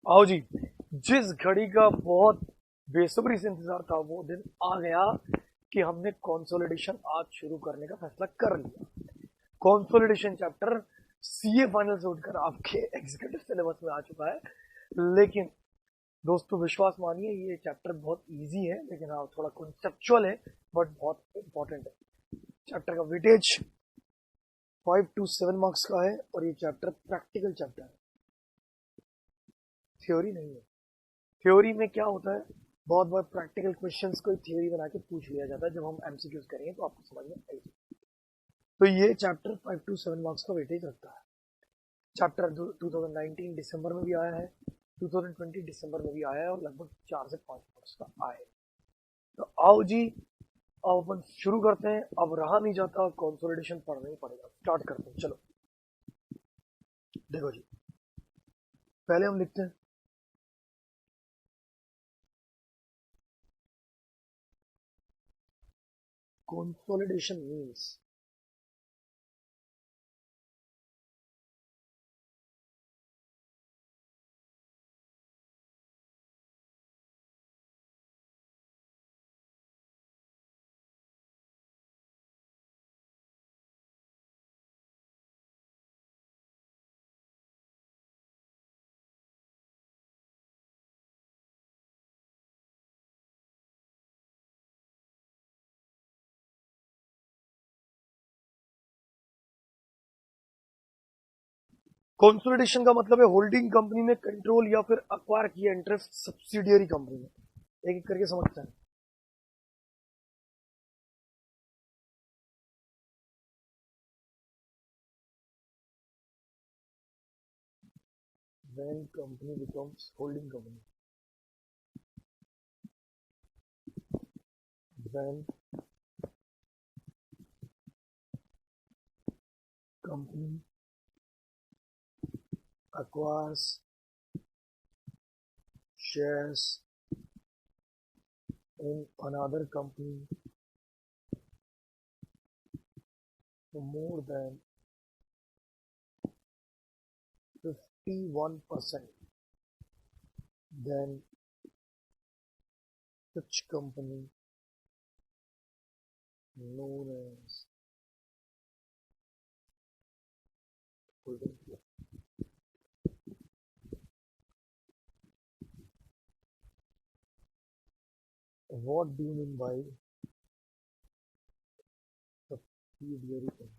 आओ जी। जिस घड़ी का बहुत बेसब्री से इंतजार था वो दिन आ गया कि हमने कंसोलिडेशन आज शुरू करने का फैसला कर लिया। कंसोलिडेशन चैप्टर सीए फाइनल से उठकर आपके एग्जीक्यूटिव सिलेबस में आ चुका है। लेकिन दोस्तों विश्वास मानिए ये चैप्टर बहुत इजी है, लेकिन हाँ थोड़ा कॉन्सेप्चुअल है बट बहुत इंपॉर्टेंट है। चैप्टर का वेटेज 5 to 7 मार्क्स का है और ये चैप्टर प्रैक्टिकल चैप्टर है, थ्योरी नहीं है। थ्योरी में क्या होता है, बहुत बार प्रैक्टिकल क्वेश्चंस को थ्योरी बना के पूछ लिया जाता है। जब हम एमसीक्यूज करेंगे तो आपको समझ में आएगी। तो ये चैप्टर 5 to 7 मार्क्स का वेटेज रखता है। चैप्टर 2019 दिसंबर में भी आया है, 2020 दिसंबर में भी आया है और लगभग 4 से 5 मार्क्स का आया है। तो आओ जी, अब अपन शुरू करते हैं। अब रहा नहीं जाता, कंसोलिडेशन पढ़ना ही पड़ेगा। स्टार्ट करते हैं, चलो। देखो जी, पहले हम लिखते हैं consolidation means कंसोलिडेशन का मतलब है होल्डिंग कंपनी ने कंट्रोल या फिर अक्वायर किया इंटरेस्ट सब्सिडियरी कंपनी में। एक एक करके समझते हैं। when company becomes holding company, when company acquires shares in another company for more than 51%, then such company known as holding company. What do you mean by subsidiary company?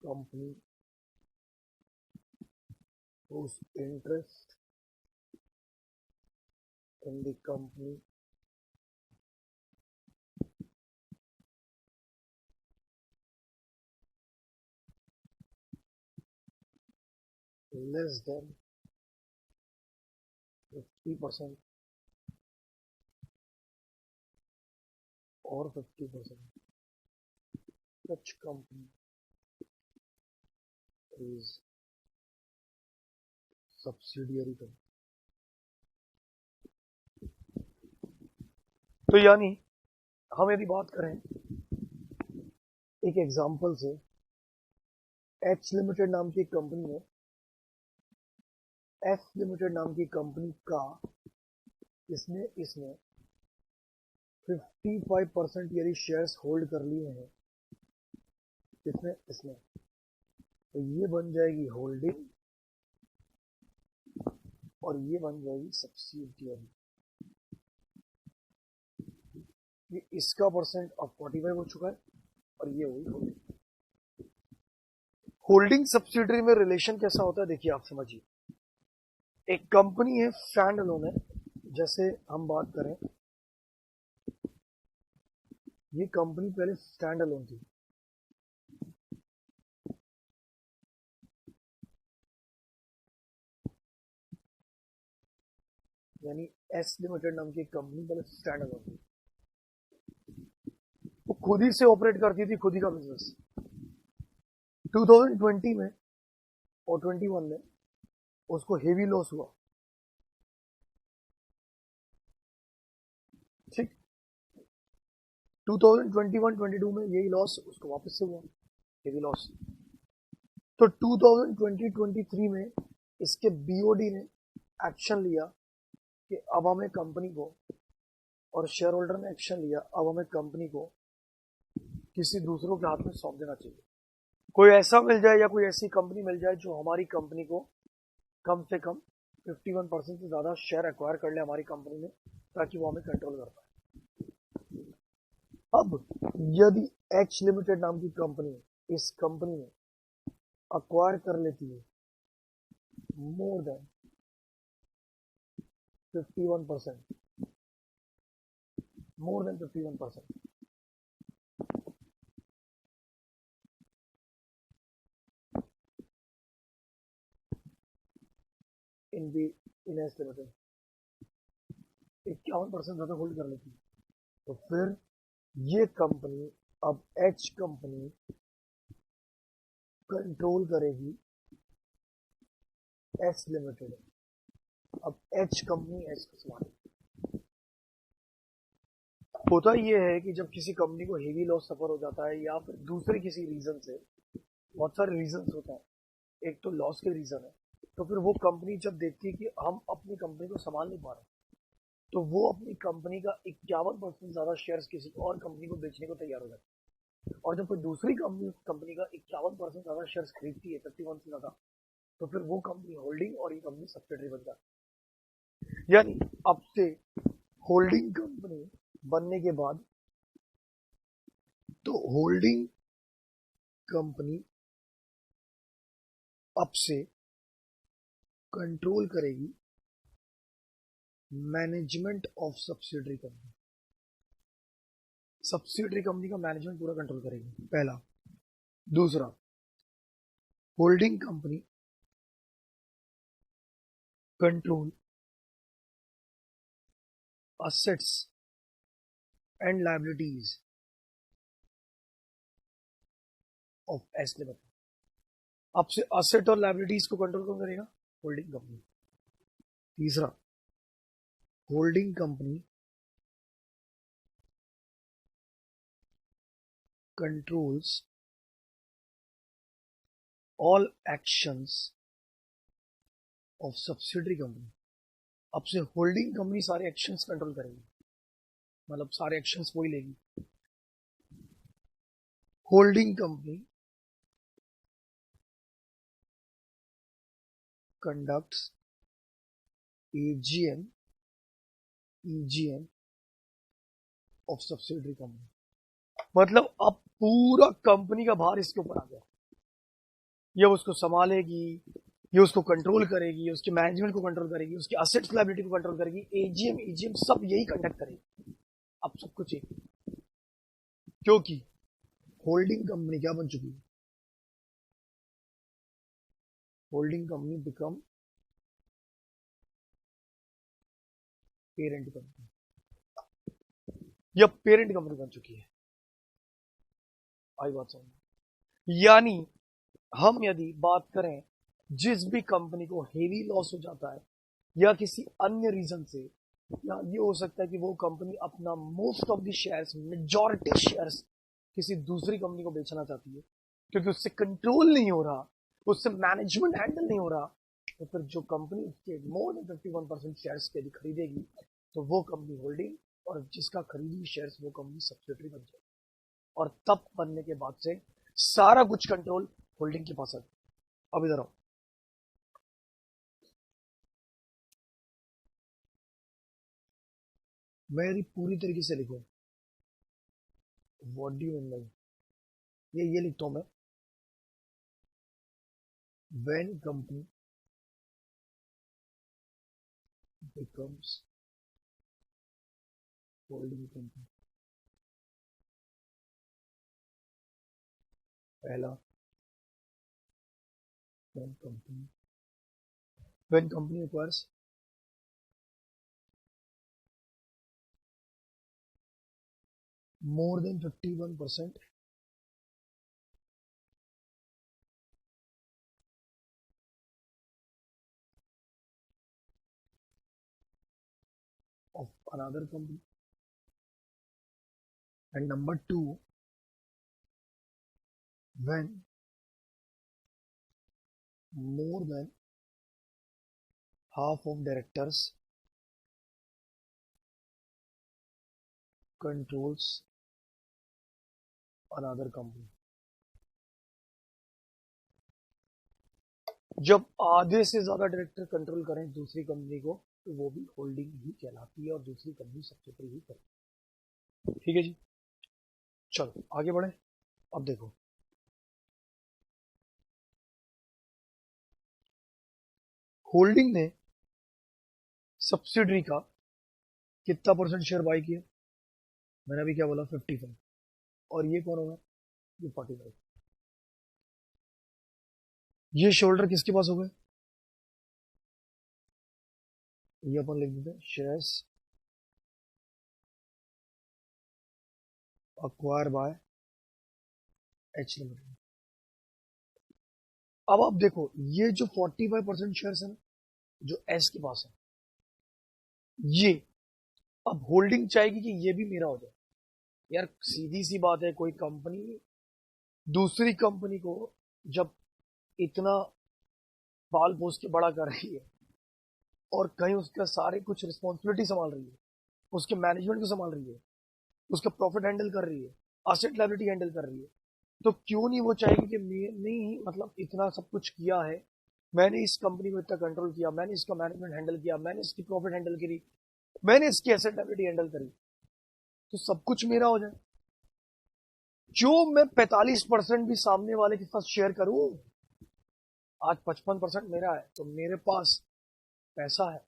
Company whose interest in the company less than 50% or 50%, such company is subsidiary company. तो यानी हम यदि बात करें एक example से, H limited नाम की कंपनी है, एफ लिमिटेड नाम की कंपनी का इसने 55% यदि शेयर्स होल्ड कर लिए हैं, कितने इसने, तो ये बन जाएगी होल्डिंग और ये बन जाएगी सब्सिडियरी। ये इसका परसेंट अब 45 हो चुका है और ये हुई होल्डिंग। होल्डिंग सब्सिडियरी में रिलेशन कैसा होता है देखिए, आप समझिए। एक कंपनी है, स्टैंड अलोन है। जैसे हम बात करें, ये कंपनी पहले स्टैंड अलोन थी, यानी एस लिमिटेड नाम की कंपनी पहले स्टैंड अलोन थी। वो खुद ही से ऑपरेट करती थी, खुद ही का बिजनेस। 2020 में और 21 में उसको हेवी लॉस हुआ, ठीक, 2021-22 में यही लॉस उसको वापस से हुआ, हेवी लॉस। तो 2020-23 में इसके बीओडी ने एक्शन लिया कि अब हमें कंपनी को, और शेयर होल्डर ने एक्शन लिया, अब हमें कंपनी को किसी दूसरों के हाथ में सौंप देना चाहिए। कोई ऐसा मिल जाए या कोई ऐसी कंपनी मिल जाए जो हमारी कंपनी को कम से कम 51% से ज्यादा शेयर एक्वायर कर ले हमारी कंपनी में, ताकि वो हमें कंट्रोल कर पाए। अब यदि एच लिमिटेड नाम की कंपनी इस कंपनी में अक्वायर कर लेती है मोर देन 51%, मोर देन 51%, इन एच लिमिटेड 51% ज्यादा होल्ड कर लेती है, तो फिर ये कंपनी, अब एच कंपनी कंट्रोल करेगी एच लिमिटेड। अब एच कंपनी एच को संभालेगी। होता ये है कि जब किसी कंपनी को हेवी लॉस सफर हो जाता है या फिर दूसरे किसी रीजन से, बहुत सारे रीजन होते हैं, एक तो लॉस के रीजन है, तो फिर वो कंपनी जब देखती है कि हम अपनी कंपनी को संभाल नहीं पा रहे, तो वो अपनी कंपनी का 51% ज्यादा शेयर्स किसी और कंपनी को बेचने को तैयार हो जाती है। और जब कोई दूसरी कंपनी का 51% ज्यादा शेयर्स खरीदती है 51 से ज्यादा, तो फिर वो कंपनी होल्डिंग और ये कंपनी सब्सिडरी बन जाती है। यानी अब से होल्डिंग कंपनी बनने के बाद, तो होल्डिंग कंपनी अब से कंट्रोल करेगी management of subsidiary company. Subsidiary company का मैनेजमेंट पूरा कंट्रोल करेगी, पहला। दूसरा, holding company control assets and liabilities of S limited. अब से असेट और लायबिलिटीज को कंट्रोल कौन करेगा? Holding company. तीसरा, holding company controls all actions of subsidiary company. अब से होल्डिंग कंपनी सारे एक्शंस कंट्रोल करेगी, मतलब सारे एक्शंस वही लेगी। Holding company conducts AGM EGM of subsidiary company. मतलब अब पूरा कंपनी का भार इसके ऊपर आ गया, ये उसको संभालेगी, ये उसको कंट्रोल करेगी, उसके मैनेजमेंट को कंट्रोल करेगी, उसकी असेट्स लायबिलिटी को कंट्रोल करेगी, एजीएम ईजीएम सब यही कंडक्ट करेगी। अब सब कुछ एक, क्योंकि होल्डिंग कंपनी क्या बन चुकी है? Holding company become parent company, या पेरेंट कंपनी बन चुकी है। आई बात समझ? यानी हम यदि बात करें, जिस भी कंपनी को हेवी लॉस हो जाता है या किसी अन्य रीजन से, या ये हो सकता है कि वो कंपनी अपना most of the shares, majority shares किसी दूसरी कंपनी को बेचना चाहती है, क्योंकि उससे कंट्रोल नहीं हो रहा, उससे मैनेजमेंट हैंडल नहीं हो रहा, तो फिर जो कंपनी उसके मोर देन 51% शेयर्स यदि खरीदेगी, तो वो कंपनी होल्डिंग, और जिसका खरीदी शेयर्स वो कंपनी सब्सिडरी बन जाएगी। और तब बनने के बाद से सारा कुछ कंट्रोल होल्डिंग के पास है। अब इधर आओ, मेरी पूरी तरीके से लिखो। What do you mean? ये लिखता हूं मैं, when company becomes holding company. पहला, when company acquires more than 51% of another company, And number two, when more than half of directors controls another company. जब आधे से ज्यादा डायरेक्टर कंट्रोल करें दूसरी कंपनी को तो वो भी होल्डिंग ही कहलाती है और दूसरी कंपनी सब्सिडरी ही करती है। ठीक है जी, चलो आगे बढ़े। अब देखो, होल्डिंग ने सब्सिडरी का कितना परसेंट शेयर बाय किया? मैंने अभी क्या बोला, 55। और ये कौन होगा? ये 45। ये शोल्डर किसके पास हो गए? ये अपन लिख देते हैं shares acquire by H limited. अब आप देखो, ये जो 45% शेयर्स है ना, जो एस के पास है, ये अब होल्डिंग चाहेगी कि ये भी मेरा हो जाए। यार सीधी सी बात है, कोई कंपनी दूसरी कंपनी को जब इतना पाल पोस के बड़ा कर रही है और कहीं उसका सारे कुछ रिस्पॉन्सिबिलिटी संभाल रही है, उसके मैनेजमेंट को संभाल रही है, उसका प्रॉफिट हैंडल कर रही है, असेट लायबिलिटी हैंडल कर रही है, तो क्यों नहीं वो चाहेगी कि मैंने ही मतलब इतना सब कुछ किया है, मैंने इस कंपनी को इतना कंट्रोल किया, मैंने इसका मैनेजमेंट हैंडल किया, मैंने इसकी प्रॉफिट हैंडल करी, मैंने इसकी एसेट लायबिलिटी हैंडल करी, तो सब कुछ मेरा हो जाए। जो मैं 45% भी सामने वाले के साथ शेयर करूं, आज 55% मेरा है तो मेरे पास पैसा है,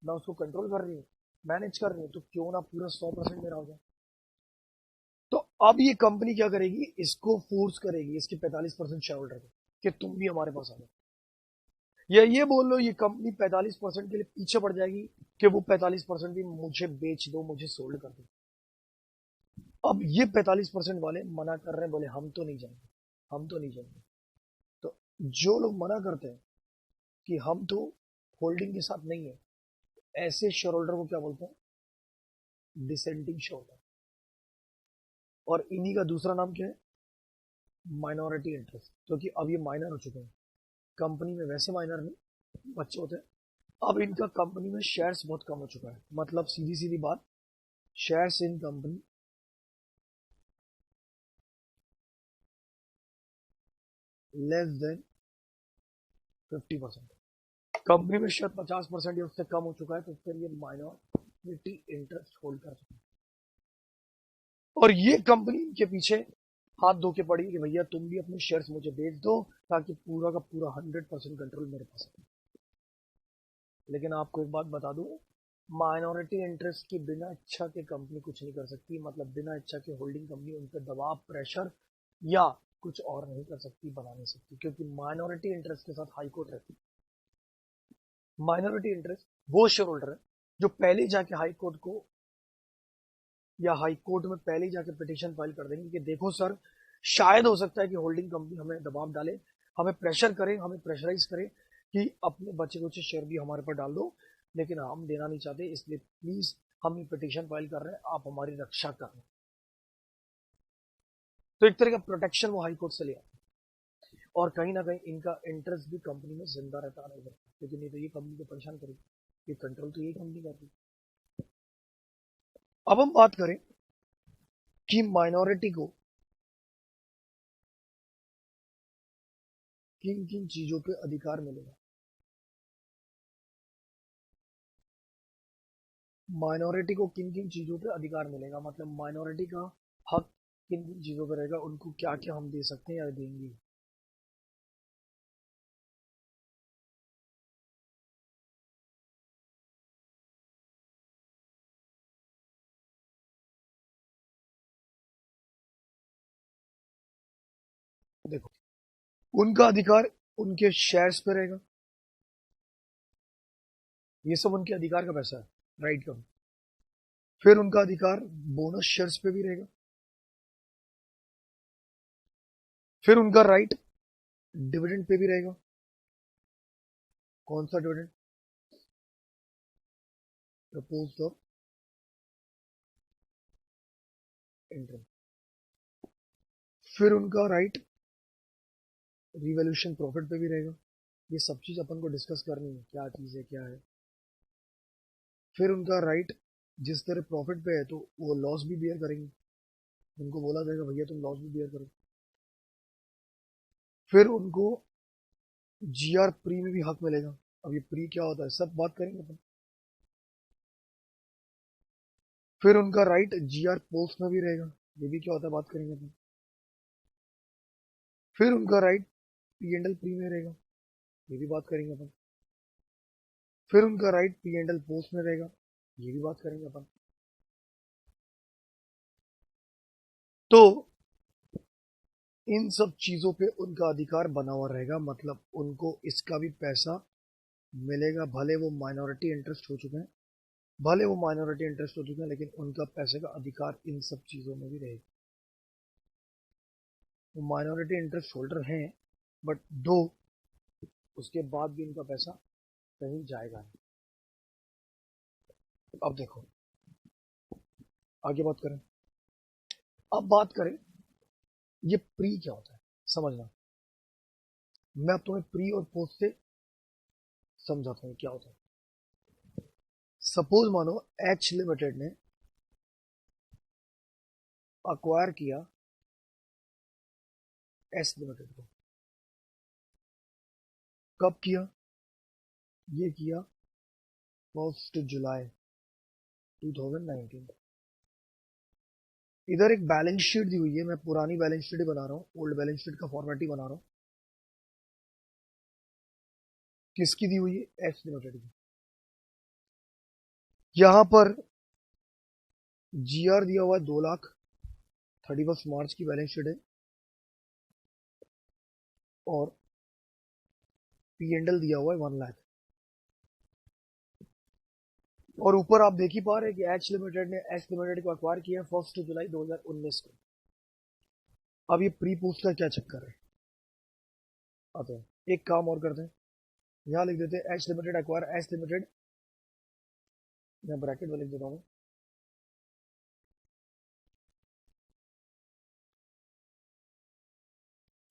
मैं उसको कंट्रोल कर रही हूँ, मैनेज कर रही हूँ, तो क्यों ना पूरा 100% मेरा हो जाए। तो अब ये कंपनी क्या करेगी, इसको फोर्स करेगी, इसके 45% शेयर होल्डर को, कि तुम भी हमारे पास आ जाओ। या ये बोल लो, ये कंपनी 45% के लिए पीछे पड़ जाएगी कि वो 45% भी मुझे बेच दो, मुझे सोल्ड कर दो। अब ये 45% वाले मना कर रहे हैं, बोले हम तो नहीं जाएंगे, हम तो नहीं जाएंगे। तो जो लोग मना करते हैं कि हम तो होल्डिंग के साथ नहीं है, ऐसे शेयर होल्डर को क्या बोलते हैं? Dissenting share holder. और इन्हीं का दूसरा नाम क्या है? Minority interest. क्योंकि अब ये माइनर हो चुके हैं, कंपनी में वैसे माइनर नहीं, बच्चे होते हैं, अब इनका कंपनी में शेयर्स बहुत कम हो चुका है। मतलब सीधी सीधी बात, shares in company less than 50%। Company में शेयर 50% या उससे कम हो चुका है, तो फिर ये माइनॉरिटी इंटरेस्ट होल्ड कर चुका है। और ये कंपनी के पीछे हाथ धो के पड़ी कि भैया तुम भी अपने शेयर्स मुझे बेच दो, ताकि पूरा का पूरा 100% कंट्रोल मेरे पास है। लेकिन आपको एक बात बता दूं, माइनॉरिटी इंटरेस्ट के बिना इच्छा के कंपनी कुछ नहीं कर सकती। मतलब बिना इच्छा के होल्डिंग कंपनी उन पर दबाव, प्रेशर या कुछ और नहीं कर सकती, बना नहीं सकती, क्योंकि माइनॉरिटी इंटरेस्ट के साथ हाई कोर्ट रहती है। माइनॉरिटी इंटरेस्ट वो शेयर होल्डर है जो पहले जाके हाई कोर्ट को या हाई कोर्ट में पहले ही जाके पिटीशन फाइल कर देंगे कि देखो सर, शायद हो सकता है कि होल्डिंग कंपनी हमें दबाव डाले, हमें प्रेशर करे, हमें प्रेशराइज करे कि अपने बचे कुछ शेयर भी हमारे पर डाल दो, लेकिन हम देना नहीं चाहते, इसलिए प्लीज हम ये पिटीशन फाइल कर रहे हैं, आप हमारी रक्षा कर रहे हैं। तो एक तरह का प्रोटेक्शन वो हाई कोर्ट से ले आते हैं। और कहीं ना कहीं इनका इंटरेस्ट भी कंपनी में जिंदा रहता रहेगा, क्योंकि नहीं तो ये कंपनी को परेशान करेगी, ये कंट्रोल तो यही कंपनी करती है। अब हम बात करें कि माइनॉरिटी को किन किन चीजों पे अधिकार मिलेगा। माइनॉरिटी को किन किन चीजों पे अधिकार मिलेगा, मतलब माइनॉरिटी का हक किन किन चीजों पे रहेगा, उनको क्या क्या हम दे सकते हैं या देंगे। देखो, उनका अधिकार उनके शेयर्स पे रहेगा, ये सब उनके अधिकार का पैसा है, राइट का। फिर उनका अधिकार बोनस शेयर्स पे भी रहेगा। फिर उनका राइट डिविडेंड पे भी रहेगा। कौन सा डिविडेंड? Purpose of interim. फिर उनका राइट रिवैल्यूएशन प्रॉफिट पे भी रहेगा। ये सब चीज अपन को डिस्कस करनी है, क्या चीज है क्या है। फिर उनका राइट जिस तरह प्रॉफिट पे है तो वो लॉस भी बियर करेंगे, उनको बोला जाएगा भैया तुम लॉस भी बियर करो। फिर उनको जीआर प्री में भी हक मिलेगा। अब ये प्री क्या होता है सब बात करेंगे अपन। फिर उनका राइट जीआर पोस्ट में भी रहेगा, ये भी क्या होता है बात करेंगे अपन। फिर उनका right P and L pre में रहेगा, ये भी बात करेंगे अपन। फिर उनका right P and L post में रहेगा, ये भी बात करेंगे अपन। तो इन सब चीजों पे उनका अधिकार बना हुआ रहेगा, मतलब उनको इसका भी पैसा मिलेगा, भले वो माइनॉरिटी इंटरेस्ट हो चुके हैं, भले वो माइनॉरिटी इंटरेस्ट हो चुके हैं, लेकिन उनका पैसे का अधिकार इन सब चीजों में भी रहेगा। वो माइनॉरिटी इंटरेस्ट होल्डर हैं, बट दो उसके बाद भी उनका पैसा कहीं जाएगा नहीं। अब देखो आगे बात करें। अब बात करें ये प्री क्या होता है, समझना। मैं अब तुम्हें प्री और पोस्ट से समझाता हूँ क्या होता है। सपोज मानो एच लिमिटेड ने अक्वायर किया एस लिमिटेड को। कब किया? ये किया 1 जुलाई 2019। इधर एक बैलेंस शीट दी हुई है, मैं पुरानी बैलेंस शीट ही बना रहा हूँ, ओल्ड बैलेंस शीट का फॉर्मेट ही बना रहा हूँ। किसकी दी हुई है? एस लिमिटेड की। यहां पर जीआर दिया हुआ है 2 लाख, 31 मार्च की बैलेंस शीट है। और पी एंड एल दिया हुआ है 1 लाख। और ऊपर आप देख ही पा रहे हैं कि एच लिमिटेड ने एस लिमिटेड को अक्वायर किया 1 जुलाई 2019 को। अब ये प्री पोस्ट का क्या चक्कर है, आते हैं एक काम और करते हैं। यहाँ लिख देते हैं H limited acquire S limited, मैं ब्रैकेट में लिख देता हूँ,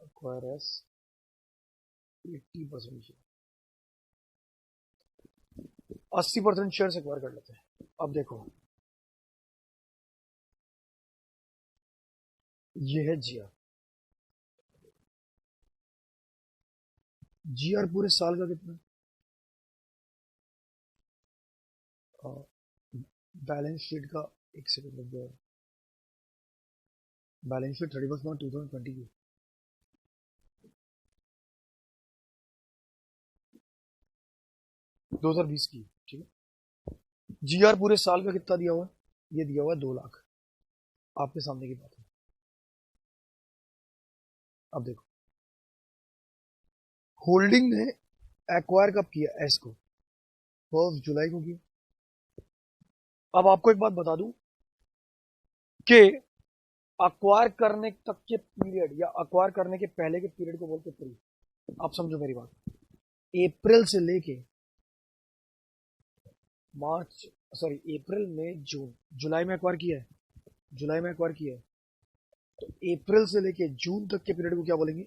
acquire S 80% share, 80% share acquire कर लेते हैं। अब देखो ये है जीआर। जीआर पूरे साल का कितना? बैलेंस शीट का एक सेकंड लग जाएगा। बैलेंस शीट 31 मार्च 2020 की। 2020 की, ठीक है। जीआर पूरे साल का कितना दिया हुआ है? ये दिया हुआ है 2 लाख, आपके सामने की बात है। अब देखो होल्डिंग ने एक्वायर कब किया एस को? 1 जुलाई को किया। अब आपको एक बात बता दूं कि अक्वायर करने तक के पीरियड या अक्वायर करने के पहले के पीरियड को बोलते प्री। आप समझो मेरी बात, अप्रैल से लेके मार्च, सॉरी अप्रैल में जून, जुलाई में एक्वायर किया है, जुलाई में एक्वायर किया है, तो अप्रैल से लेके जून तक के पीरियड को क्या बोलेंगे?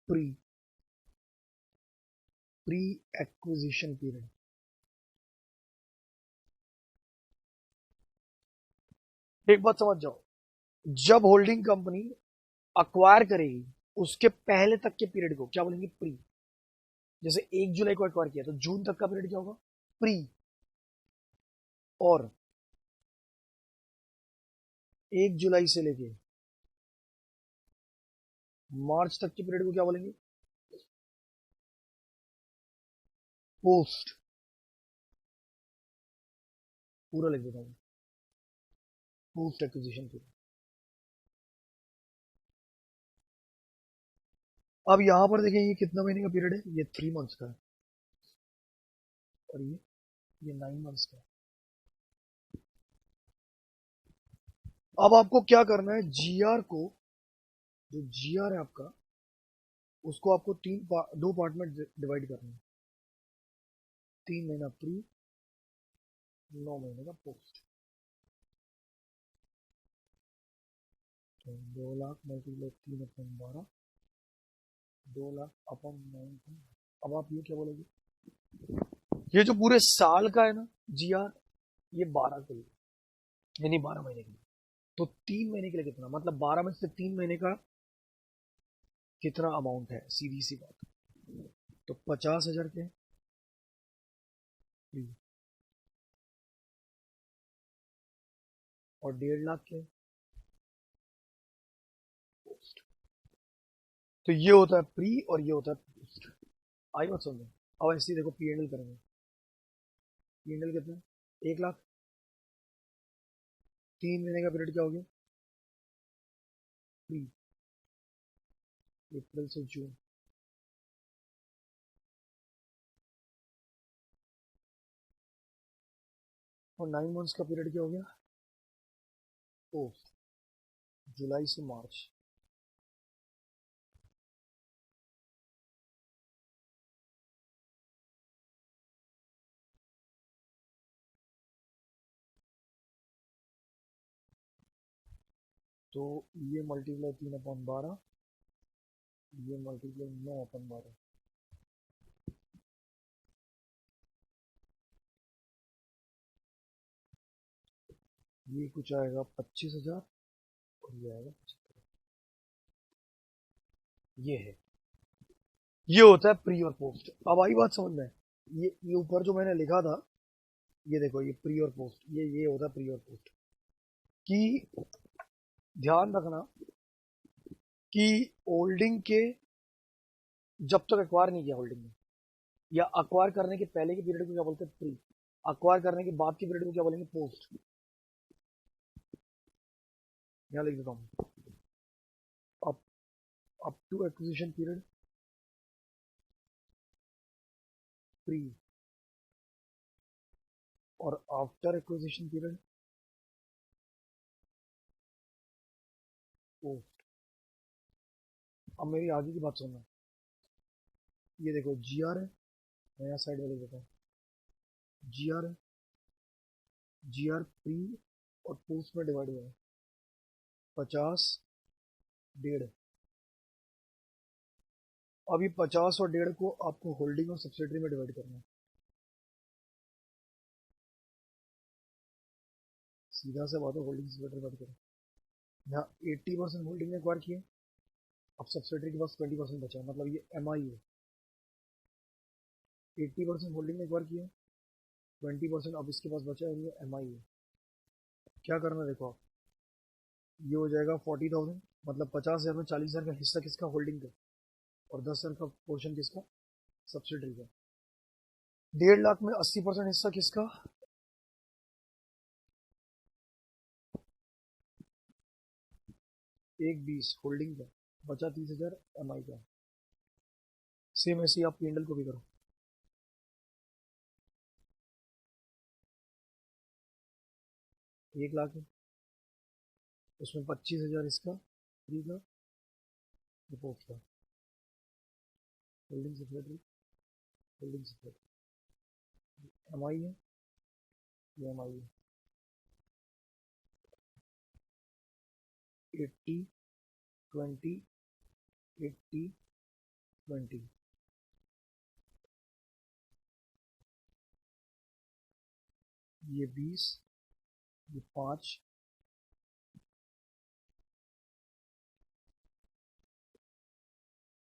Pre, pre acquisition period. एक बात समझ जाओ, जब होल्डिंग कंपनी अक्वायर करेगी उसके पहले तक के पीरियड को क्या बोलेंगे? प्री। जैसे 1 जुलाई को एक्वायर किया तो जून तक का पीरियड क्या होगा? प्री। और 1 जुलाई से लेके मार्च तक के पीरियड को क्या बोलेंगे? पोस्ट। पूरा लिख देता हूं, पोस्ट एक्विजिशन पीरियड। अब यहां पर देखिए ये कितना महीने का पीरियड है? ये 3 मंथ्स का है, और ये 9 मंथ्स का है। अब आपको क्या करना है, जीआर को, जो जीआर है आपका, उसको आपको 2 पार्ट में डिवाइड करना है। 3 महीना प्री, 9 महीने का पोस्ट। हैं 2 लाख मल्टीप्लाई 3/12, 2 लाख अपन 9। अब आप ये क्या बोलोगे, ये जो पूरे साल का है ना जी आर, ये 12 के लिए, यानी 12 महीने के लिए। तो 3 महीने के लिए कितना, मतलब 12 में से 3 महीने का कितना अमाउंट है, सीधी सी बात। तो 50,000 के हैं, और 1.5 लाख के। तो ये होता है प्री और ये होता है पोस्ट। आई बात समझो। अब ऐसे ही देखो पी एंडल करेंगे, पी एंडल कितना है, 1 लाख। 3 महीने का पीरियड क्या हो गया, प्री, अप्रैल से जून। और 9 मंथ्स का पीरियड क्या हो गया, पोस्ट, जुलाई से मार्च। तो ये मल्टीप्लाई 3/12, ये मल्टीप्लाई 9/12। ये कुछ आएगा 25,000, और ये आएगा 75। ये है, ये होता है प्री और पोस्ट। अब आई बात समझ में, ये ऊपर जो मैंने लिखा था, ये देखो, ये प्री और पोस्ट, ये होता है प्री और पोस्ट। कि ध्यान रखना कि होल्डिंग के, जब तक एक्वायर नहीं किया होल्डिंग में, या अक्वायर करने के पहले के पीरियड को क्या बोलते हैं, प्री। अक्वायर करने के बाद के पीरियड को क्या बोलेंगे, पोस्ट। यहाँ लिख देता हूँ, up up to acquisition period pre, और आफ्टर एक्विजिशन पीरियड पोस्ट। अब मेरी आगे की बात सुनना, ये देखो जी आर है, मैं यहाँ साइड में लिख देता हूँ, जी आर है, जी आर प्री और पोस्ट में डिवाइड हुआ है 50, 1.5। अब ये 50 और 1.5 को आपको होल्डिंग और सब्सिडरी में डिवाइड करना है। सीधा से बात है, होल्डिंग सब्सिडरी डिवाइड करें। यहाँ 80% होल्डिंग ने एक्वायर किए, अब सब्सिडरी के पास 20% बचा है, मतलब ये एम आई है। 80% होल्डिंग ने एक्वायर किया, 20% अब इसके पास बचा है, ये एम आई है। क्या करना है देखो आप, ये हो जाएगा 40,000, मतलब 50,000 में 40,000 का हिस्सा किसका, होल्डिंग का, और 10,000 का पोर्शन किसका, सब्सिडरी का। 1.5 लाख में 80% हिस्सा किसका, 1,20 होल्डिंग का, बचा 30,000 एम आई का। सेम ऐसे ही आप पी को भी करो। 1 लाख है, उसमें 25,000 इसका, फ्री का, रिपोर्ट का, holding secretary, holding secretary, M I है, ये एम आई है। 80, 20, 80, 20, ये 20, ये 5,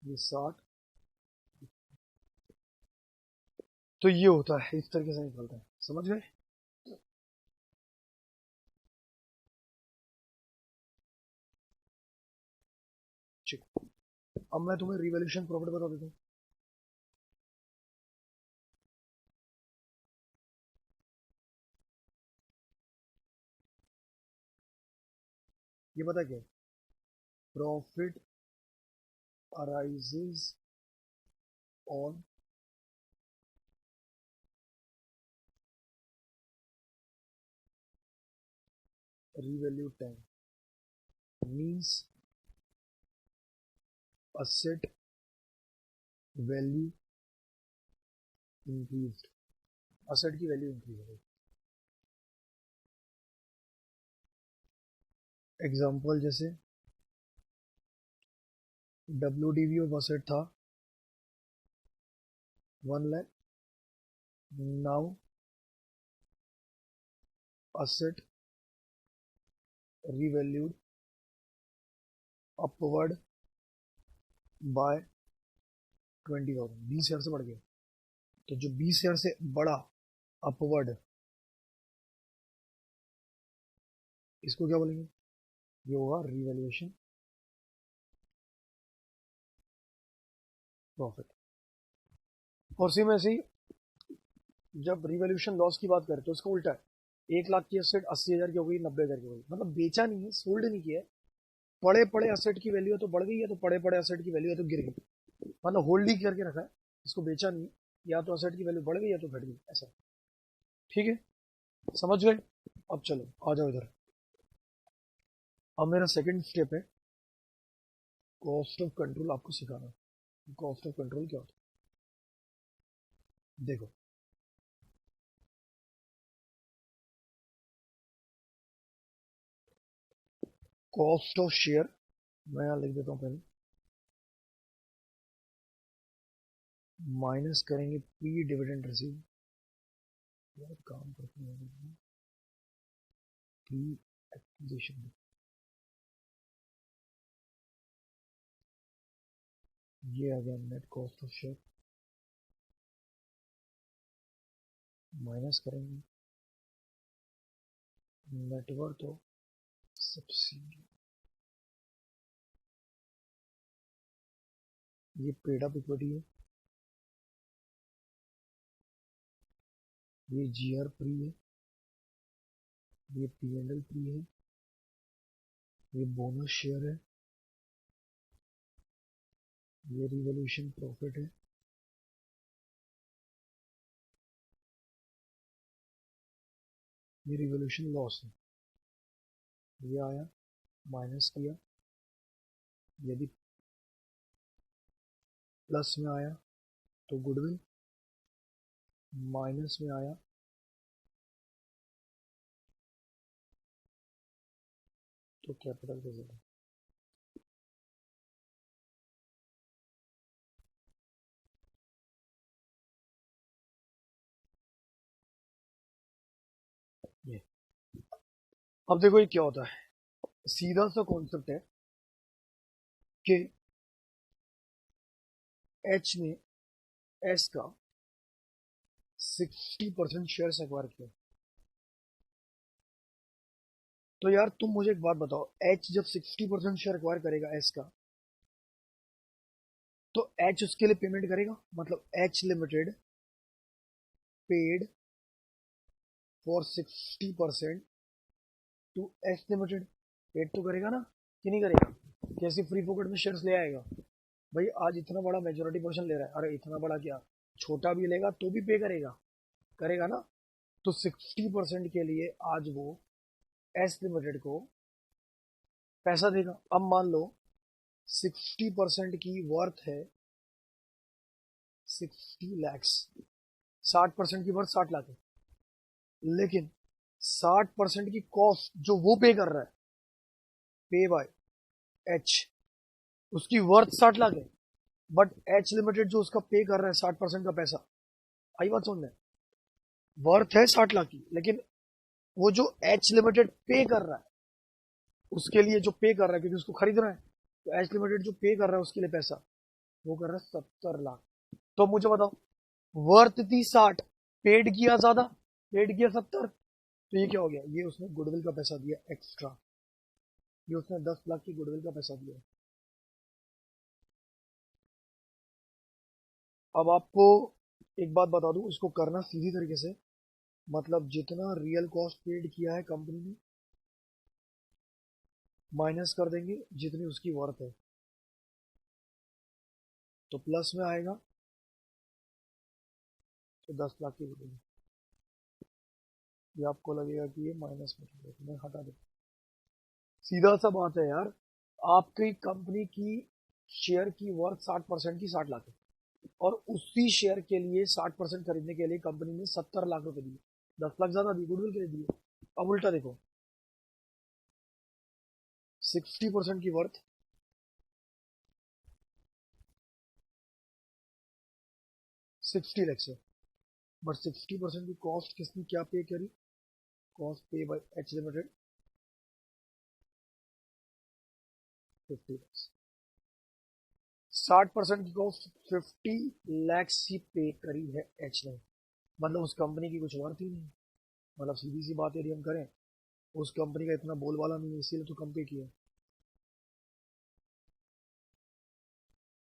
ये 60। तो ये होता है, इस तरीके से निकलता है, समझ गए। ठीक, अब मैं तुम्हें रिवैल्यूएशन प्रॉफिट बता देता हूँ। ये पता क्या है, profit arises on revalue time, means asset value increased, asset की वैल्यू इंक्रीज हो गई। एग्जाम्पल जैसे WDV ऑफ असेट था 1 lakh. Now asset revalued upward by 20,000. 20,000 से बढ़ गया. तो जो 20,000 से बढ़ा अपवर्ड, इसको क्या बोलेंगे? ये होगा रिवैल्यूएशन प्रॉफिट. और सेम ऐसे ही जब रिवैल्यूएशन लॉस की बात करें तो इसका उल्टा है. 1 लाख की एसेट 80,000 की हो गई, 90,000 की हो गई. मतलब बेचा नहीं है, सोल्ड नहीं किया है. पड़े पड़े एसेट की वैल्यू है तो बढ़ गई है, तो पड़े पड़े एसेट की वैल्यू है तो गिर गई. मतलब होल्ड ही करके रखा है, इसको बेचा नहीं. या तो एसेट की वैल्यू बढ़ गई या तो घट गई, ऐसा. ठीक है, समझ गए? अब चलो आ जाओ इधर. अब मेरा सेकंड स्टेप है कॉस्ट ऑफ कंट्रोल आपको सिखाना. कॉस्ट ऑफ कंट्रोल क्या होता है? देखो, कॉस्ट ऑफ शेयर मैं यहां लिख देता हूं पहले. माइनस करेंगे प्री डिविडेंड रिसीव. बहुत काम करते हैं प्री एक्विजिशन. ये आ गया net cost of share. Minus करेंगे नेटवर्थ ऑफ सब्सिडी. ये पेड अप इक्विटी है. ये जीआर प्री है. ये P&L प्री है. ये बोनस शेयर है. ये रिवॉल्यूशन प्रॉफिट है. ये रिवॉल्यूशन लॉस है. ये आया, माइनस किया. यदि प्लस में आया तो गुडविल, माइनस में आया तो कैपिटल रिजर्व. ये अब देखो ये क्या होता है. सीधा सा कॉन्सेप्ट है कि एच ने एस का 60% शेयर एक्वायर किया. तो यार तुम मुझे एक बात बताओ, एच जब 60% शेयर एक्वायर करेगा एस का, तो एच उसके लिए पेमेंट करेगा. मतलब H limited paid for 60% to H limited. Paid तो करेगा ना, कि नहीं करेगा? कैसे फ्री फोकट में शेयर्स ले आएगा? भाई आज इतना बड़ा मेजोरिटी पोर्शन ले रहा है, अरे इतना बड़ा क्या, छोटा भी लेगा तो भी पे करेगा, करेगा ना. तो 60% के लिए आज वो एस लिमिटेड को पैसा देगा. अब मान लो 60% की वर्थ है 60 लैक्स. 60% की वर्थ 60 लाख है. लेकिन 60% की कॉस्ट जो वो पे कर रहा है, पे बाय एच, उसकी वर्थ 60 लाख है. बट एच लिमिटेड जो उसका पे कर रहा है 60% का पैसा, आई बात समझ में? वर्थ है 60 लाख की, लेकिन वो जो एच लिमिटेड पे कर रहा है उसके लिए, जो पे कर रहा है क्योंकि उसको खरीद रहा है, तो एच लिमिटेड जो पे कर रहा है उसके लिए पैसा वो कर रहा है 70 लाख. तो मुझे बताओ, वर्थ थी 60, पेड किया ज्यादा, पेड किया 70, तो ये क्या हो गया? ये उसने गुडविल का पैसा दिया एक्स्ट्रा. ये उसने 10 लाख की गुडविल का पैसा दिया. अब आपको एक बात बता दूं, इसको करना सीधी तरीके से. मतलब जितना रियल कॉस्ट पेड किया है कंपनी ने, माइनस कर देंगे जितनी उसकी वर्थ है, तो प्लस में आएगा. तो 10 लाख की गुडविल, ये आपको लगेगा कि ये माइनस में चल रहा है, तो मैं हटा दूं. सीधा सा बात है यार. आपकी कंपनी की शेयर की वर्थ 60% की 60 लाख है, और उसी शेयर के लिए 60% खरीदने के लिए कंपनी ने 70 लाख रुपए दिए. 10 लाख ज्यादा दिए, गुडविल के लिए दिए. अब उल्टा देखो, 60% की वर्थ 60 लाख है, बट 60% की कॉस्ट किसने क्या पे करी? कॉस्ट पे बाय एच लिमिटेड 50 लाख। 60% की कॉस्ट 50 लाख ही पे करी है एच ने, मतलब उस कंपनी की कुछ वर्थ ही नहीं। मतलब सीधी सी बात यदि हम करें, उस कंपनी का इतना बोलबाला नहीं है, इसीलिए तो कम पे किया।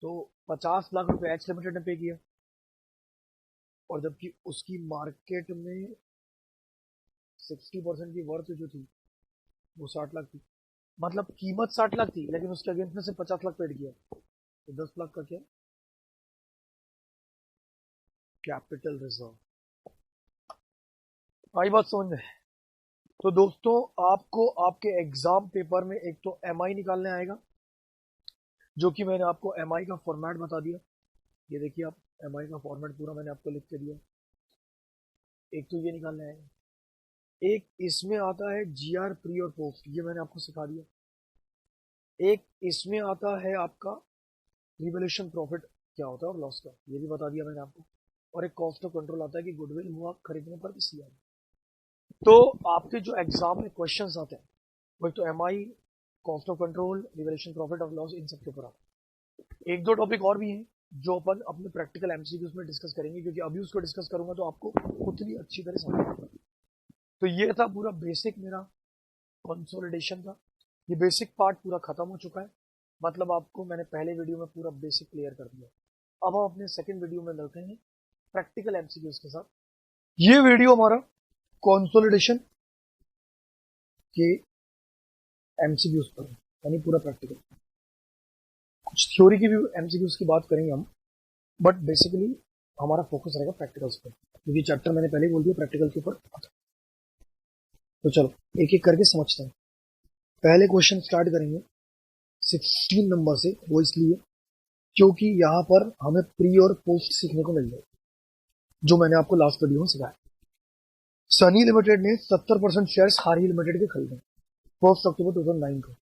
तो 50 लाख रुपए एच लिमिटेड ने पे किया, और जबकि उसकी मार्केट में 60% की वर्थ जो थी वो 60 लाख थी, मतलब कीमत 60 लाख थी, लेकिन उसके अगेंस्ट में से 50 लाख पेड किया, तो 10 लाख का क्या? Capital reserve. आई बात समझ में? तो दोस्तों, आपको आपके एग्जाम पेपर में एक तो एमआई निकालने आएगा, जो कि मैंने आपको एमआई का फॉर्मेट बता दिया। ये देखिए आप, एमआई का फॉर्मेट पूरा मैंने आपको लिख के दिया। एक तो ये निकालने आएगा, एक इसमें आता है जीआर प्री और पोस्ट, ये मैंने आपको सिखा दिया। एक इसमें आता है आपका रिवोल्यूशन प्रॉफिट क्या होता है और लॉस का, ये भी बता दिया मैंने आपको। और एक कॉस्ट ऑफ कंट्रोल आता है कि गुडविल हुआ खरीदने पर किसी आए। तो आपके जो एग्जाम में क्वेश्चंस आते हैं वही तो MI, cost of control, revolution profit और लॉस, इन सब के ऊपर आता है। एक दो टॉपिक और भी हैं जो अपन अपने प्रैक्टिकल एमसीक्यूज में डिस्कस करेंगे, क्योंकि अभी उसको डिस्कस करूंगा तो आपको उतनी अच्छी तरह समझ आएगा। तो ये था पूरा बेसिक मेरा कंसोलिडेशन का। ये बेसिक पार्ट पूरा खत्म हो चुका है, मतलब आपको मैंने पहले वीडियो में पूरा बेसिक क्लियर कर दिया। अब हम अपने सेकंड वीडियो में मिलते हैं प्रैक्टिकल एमसीक्यूज के साथ। ये वीडियो हमारा कंसोलिडेशन के एमसीक्यूज पर है, यानी पूरा प्रैक्टिकल। कुछ थ्योरी की भी एमसीक्यूज की बात करेंगे हम, बट बेसिकली हमारा फोकस रहेगा प्रैक्टिकल्स पर, क्योंकि चैप्टर मैंने पहले ही बोल दिया प्रैक्टिकल के ऊपर। तो चलो एक एक करके समझते हैं। पहले क्वेश्चन स्टार्ट करेंगे 16 नंबर से, वो इसलिए क्योंकि यहाँ पर हमें प्री और पोस्ट सीखने को मिल जाए, जो मैंने आपको लास्ट वीडियो में सिखाया। सनी लिमिटेड ने 70% शेयर्स हारी लिमिटेड के खरीदे 1 अक्टूबर 2009 को।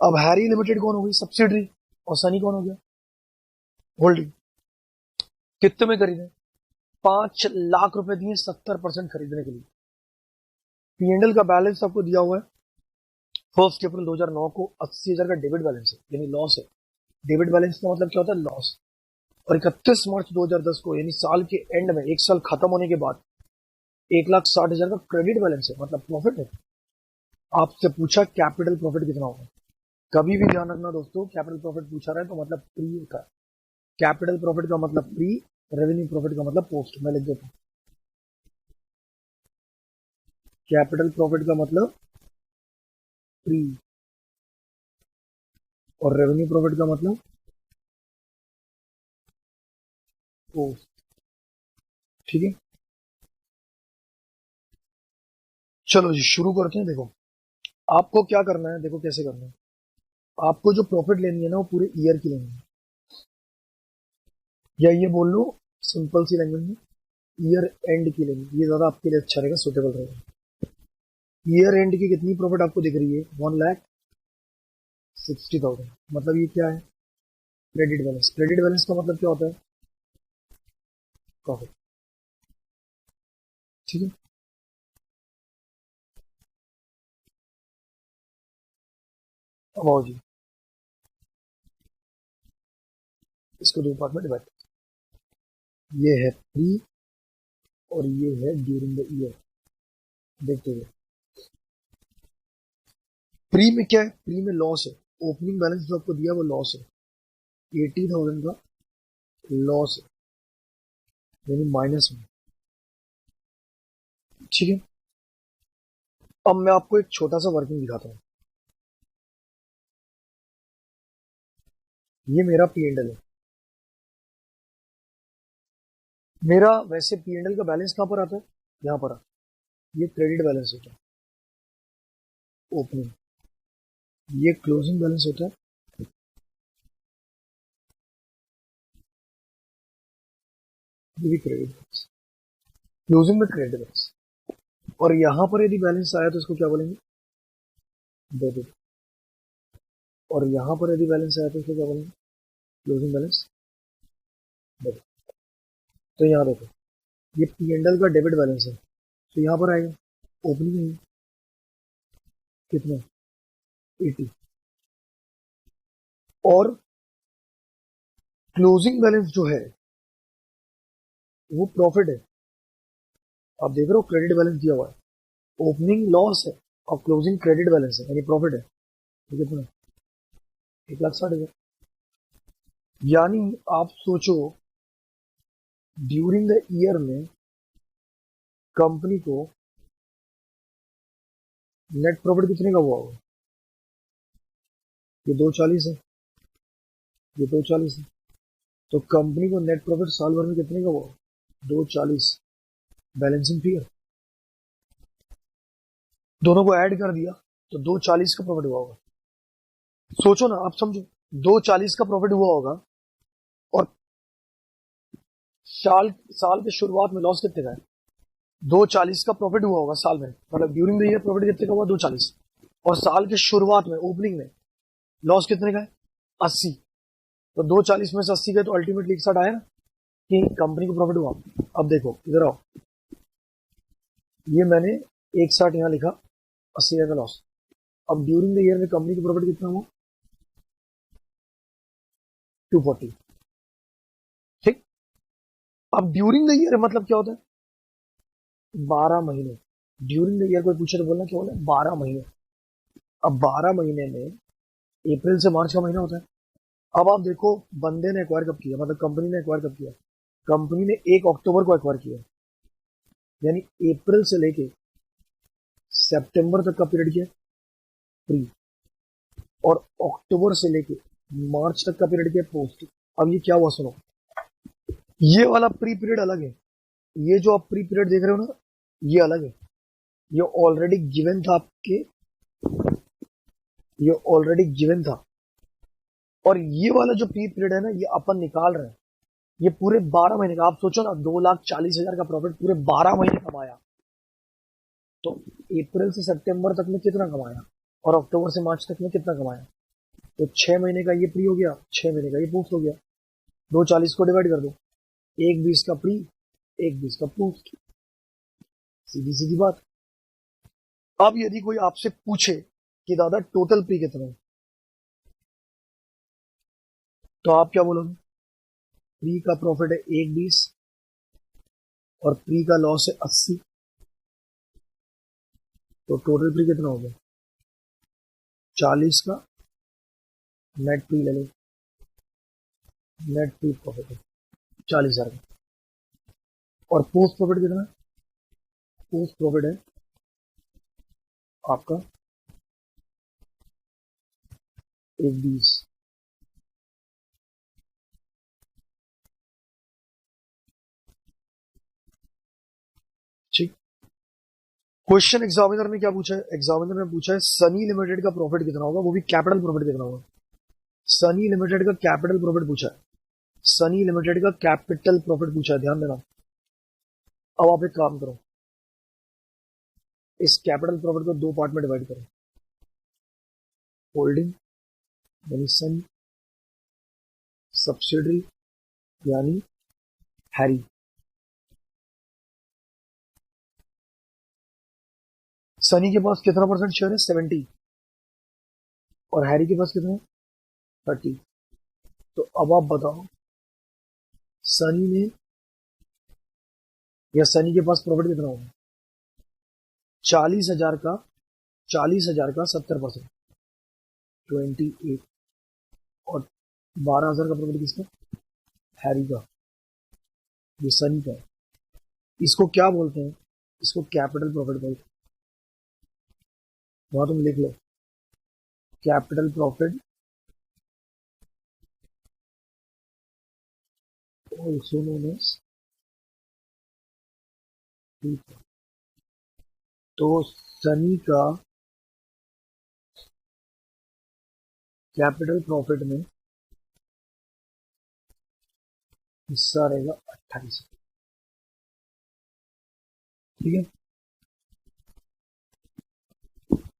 अब हैरी लिमिटेड कौन हो गई? सब्सिडरी, और सनी कौन हो गया? होल्डिंग। कितने में खरीदे? 5 लाख रुपए दिए 70% खरीदने के लिए। पीएनएल का बैलेंस आपको दिया हुआ है 1 अप्रैल 2009 को 80,000 का डेबिट बैलेंस है, यानी लॉस है। डेबिट बैलेंस का मतलब क्या होता है? लॉस। और 31 मार्च 2010 को, यानी साल के एंड में, एक साल खत्म होने के बाद, 1,60,000 का क्रेडिट बैलेंस है, मतलब प्रॉफिट है। आपसे पूछा कैपिटल प्रॉफिट कितना होगा। कभी भी ध्यान रखना दोस्तों, कैपिटल प्रॉफिट पूछा रहा है तो मतलब प्री होता है। कैपिटल प्रॉफिट का मतलब प्री, रेवेन्यू प्रॉफिट का मतलब पोस्ट। मैं लिख देता हूँ, कैपिटल प्रॉफिट का मतलब प्री, और रेवेन्यू प्रॉफिट का मतलब पोस्ट। ठीक है, चलो जी शुरू करते हैं। देखो आपको क्या करना है, देखो कैसे करना है। आपको जो प्रॉफिट लेनी है ना, वो पूरे ईयर की लेनी है, या ये बोल लो सिंपल सी लैंग्वेज में, ईयर एंड की लेनी है। ये ज्यादा आपके लिए अच्छा रहेगा, सुटेबल रहेगा। ईयर एंड की कितनी प्रॉफिट आपको दिख रही है? 1,60,000। मतलब ये क्या है? Credit balance. क्रेडिट बैलेंस का मतलब क्या होता है? प्रॉफिट। ठीक है, अब आओ जी, इसको दो पार्ट में डिवाइड। ये है प्री और ये है ड्यूरिंग द ईयर। देखते हुए, प्री में क्या है? प्री में लॉस है। ओपनिंग बैलेंस जो आपको दिया वो लॉस है, 80,000 का लॉस है, यानी माइनस में। ठीक है, अब मैं आपको एक छोटा सा वर्किंग दिखाता हूँ। ये मेरा पीएनएल है। मेरा वैसे पीएनएल का बैलेंस कहां पर आता है? यहाँ पर आता है। ये क्रेडिट बैलेंस होता है ओपनिंग, ये क्लोजिंग बैलेंस होता है, ये भी क्रेडिट बैलेंस। क्लोजिंग में क्रेडिट बैलेंस, और यहां पर यदि बैलेंस आया तो इसको क्या बोलेंगे? डेबिट। और यहां पर यदि बैलेंस आया तो इसको क्या बोलेंगे? Closing balance, debit. तो यहाँ देखो ये P&L का डेबिट बैलेंस है, तो यहाँ पर आएगा ओपनिंग है कितना 80 और क्लोजिंग बैलेंस जो है वो प्रॉफिट है। आप देख रहे हो क्रेडिट बैलेंस दिया हुआ है, ओपनिंग लॉस है और क्लोजिंग क्रेडिट बैलेंस है यानी प्रॉफिट है। तो कितना 1,60,000। यानी आप सोचो ड्यूरिंग द ईयर में कंपनी को नेट प्रॉफिट कितने का हुआ होगा। ये 240 है, ये 240 है, तो कंपनी को नेट प्रॉफिट साल भर में कितने का हुआ 240। बैलेंसिंग फिगर दोनों को ऐड कर दिया तो 240 का प्रॉफिट हुआ होगा। सोचो ना, आप समझो 240 का प्रॉफिट हुआ होगा और साल के शुरुआत में लॉस कितने का है 240 का प्रॉफिट हुआ होगा साल में, मतलब ड्यूरिंग द ईयर प्रॉफिट कितने का हुआ 240 और साल के शुरुआत में ओपनिंग में लॉस कितने का है 80। तो 240 में से 80 गए तो अल्टीमेटली एक साथ आया ना कि कंपनी को प्रॉफिट हुआ। अब देखो इधर आओ, ये मैंने एक साथ यहाँ लिखा 80,000 का लॉस। अब ड्यूरिंग द ईयर में कंपनी का प्रॉफिट कितना हुआ 240। ठीक, अब ड्यूरिंग द ईयर मतलब क्या होता है 12 महीने। ड्यूरिंग द ईयर कोई पूछे तो बोलना क्या बोला 12 महीने। अब 12 महीने में अप्रैल से मार्च का महीना होता है। अब आप देखो बंदे ने एक्वायर कब किया, मतलब कंपनी ने एक्वायर कब किया, कंपनी ने 1 अक्टूबर को एक्वायर किया, यानी अप्रैल से लेके सितंबर तक का पीरियड किया प्री और अक्टूबर से लेके मार्च तक का पीरियड किया पोस्ट। अब ये क्या हुआ सुनो, ये वाला प्री पीरियड अलग है, ये जो आप प्री पीरियड देख रहे हो ना ये अलग है, ये ऑलरेडी गिवन था आपके, ये ऑलरेडी गिवन था। और ये वाला जो प्री पीरियड है ना ये अपन निकाल रहे हैं, ये पूरे 12 महीने का। आप सोचो ना 2,40,000 का प्रॉफिट पूरे 12 महीने कमाया, तो अप्रैल से सितंबर तक में कितना कमाया और अक्टूबर से मार्च तक में कितना कमाया। तो 6 महीने का ये प्री हो गया, 6 महीने का ये पोस्ट हो गया। 240 को डिवाइड कर दो, 120 का प्री 120 का पोस्ट, सीधी सीधी बात। अब यदि कोई आपसे पूछे कि दादा टोटल प्री कितना है तो आप क्या बोलोगे, प्री का प्रॉफिट है 120 और प्री का लॉस है 80, तो टोटल प्री कितना हो गया 40 का नेट प्री ले लो, नेट प्री प्रॉफिट है 40,000 का। और पोस्ट प्रॉफिट कितना, पोस्ट प्रॉफिट है आपका 120। ठीक, क्वेश्चन एग्जामिनर ने क्या पूछा है, एग्जामिनर ने पूछा है सनी लिमिटेड का प्रॉफिट कितना होगा, वो भी कैपिटल प्रॉफिट कितना होगा। सनी लिमिटेड का कैपिटल प्रॉफिट पूछा है, सनी लिमिटेड का कैपिटल प्रॉफिट पूछा है, ध्यान देना। अब आप एक काम करो, इस कैपिटल प्रॉफिट को 2 पार्ट में डिवाइड करो, होल्डिंग यानी सनी, सब्सिडरी यानी हैरी। सनी के पास कितना परसेंट शेयर है 70 और हैरी के पास कितना है 30। तो अब आप बताओ सनी ने या सनी के पास प्रॉफिट कितना होगा 40,000 का, 40,000 का 70% 28 और 12,000 का प्रॉफिट किसका हैरी का, ये सनी का है। इसको क्या बोलते हैं, इसको कैपिटल प्रॉफिट बोलते हैं। वहां तुम लिख लो capital profit also known as तो सनी का कैपिटल प्रॉफिट में हिस्सा रहेगा 28। ठीक है,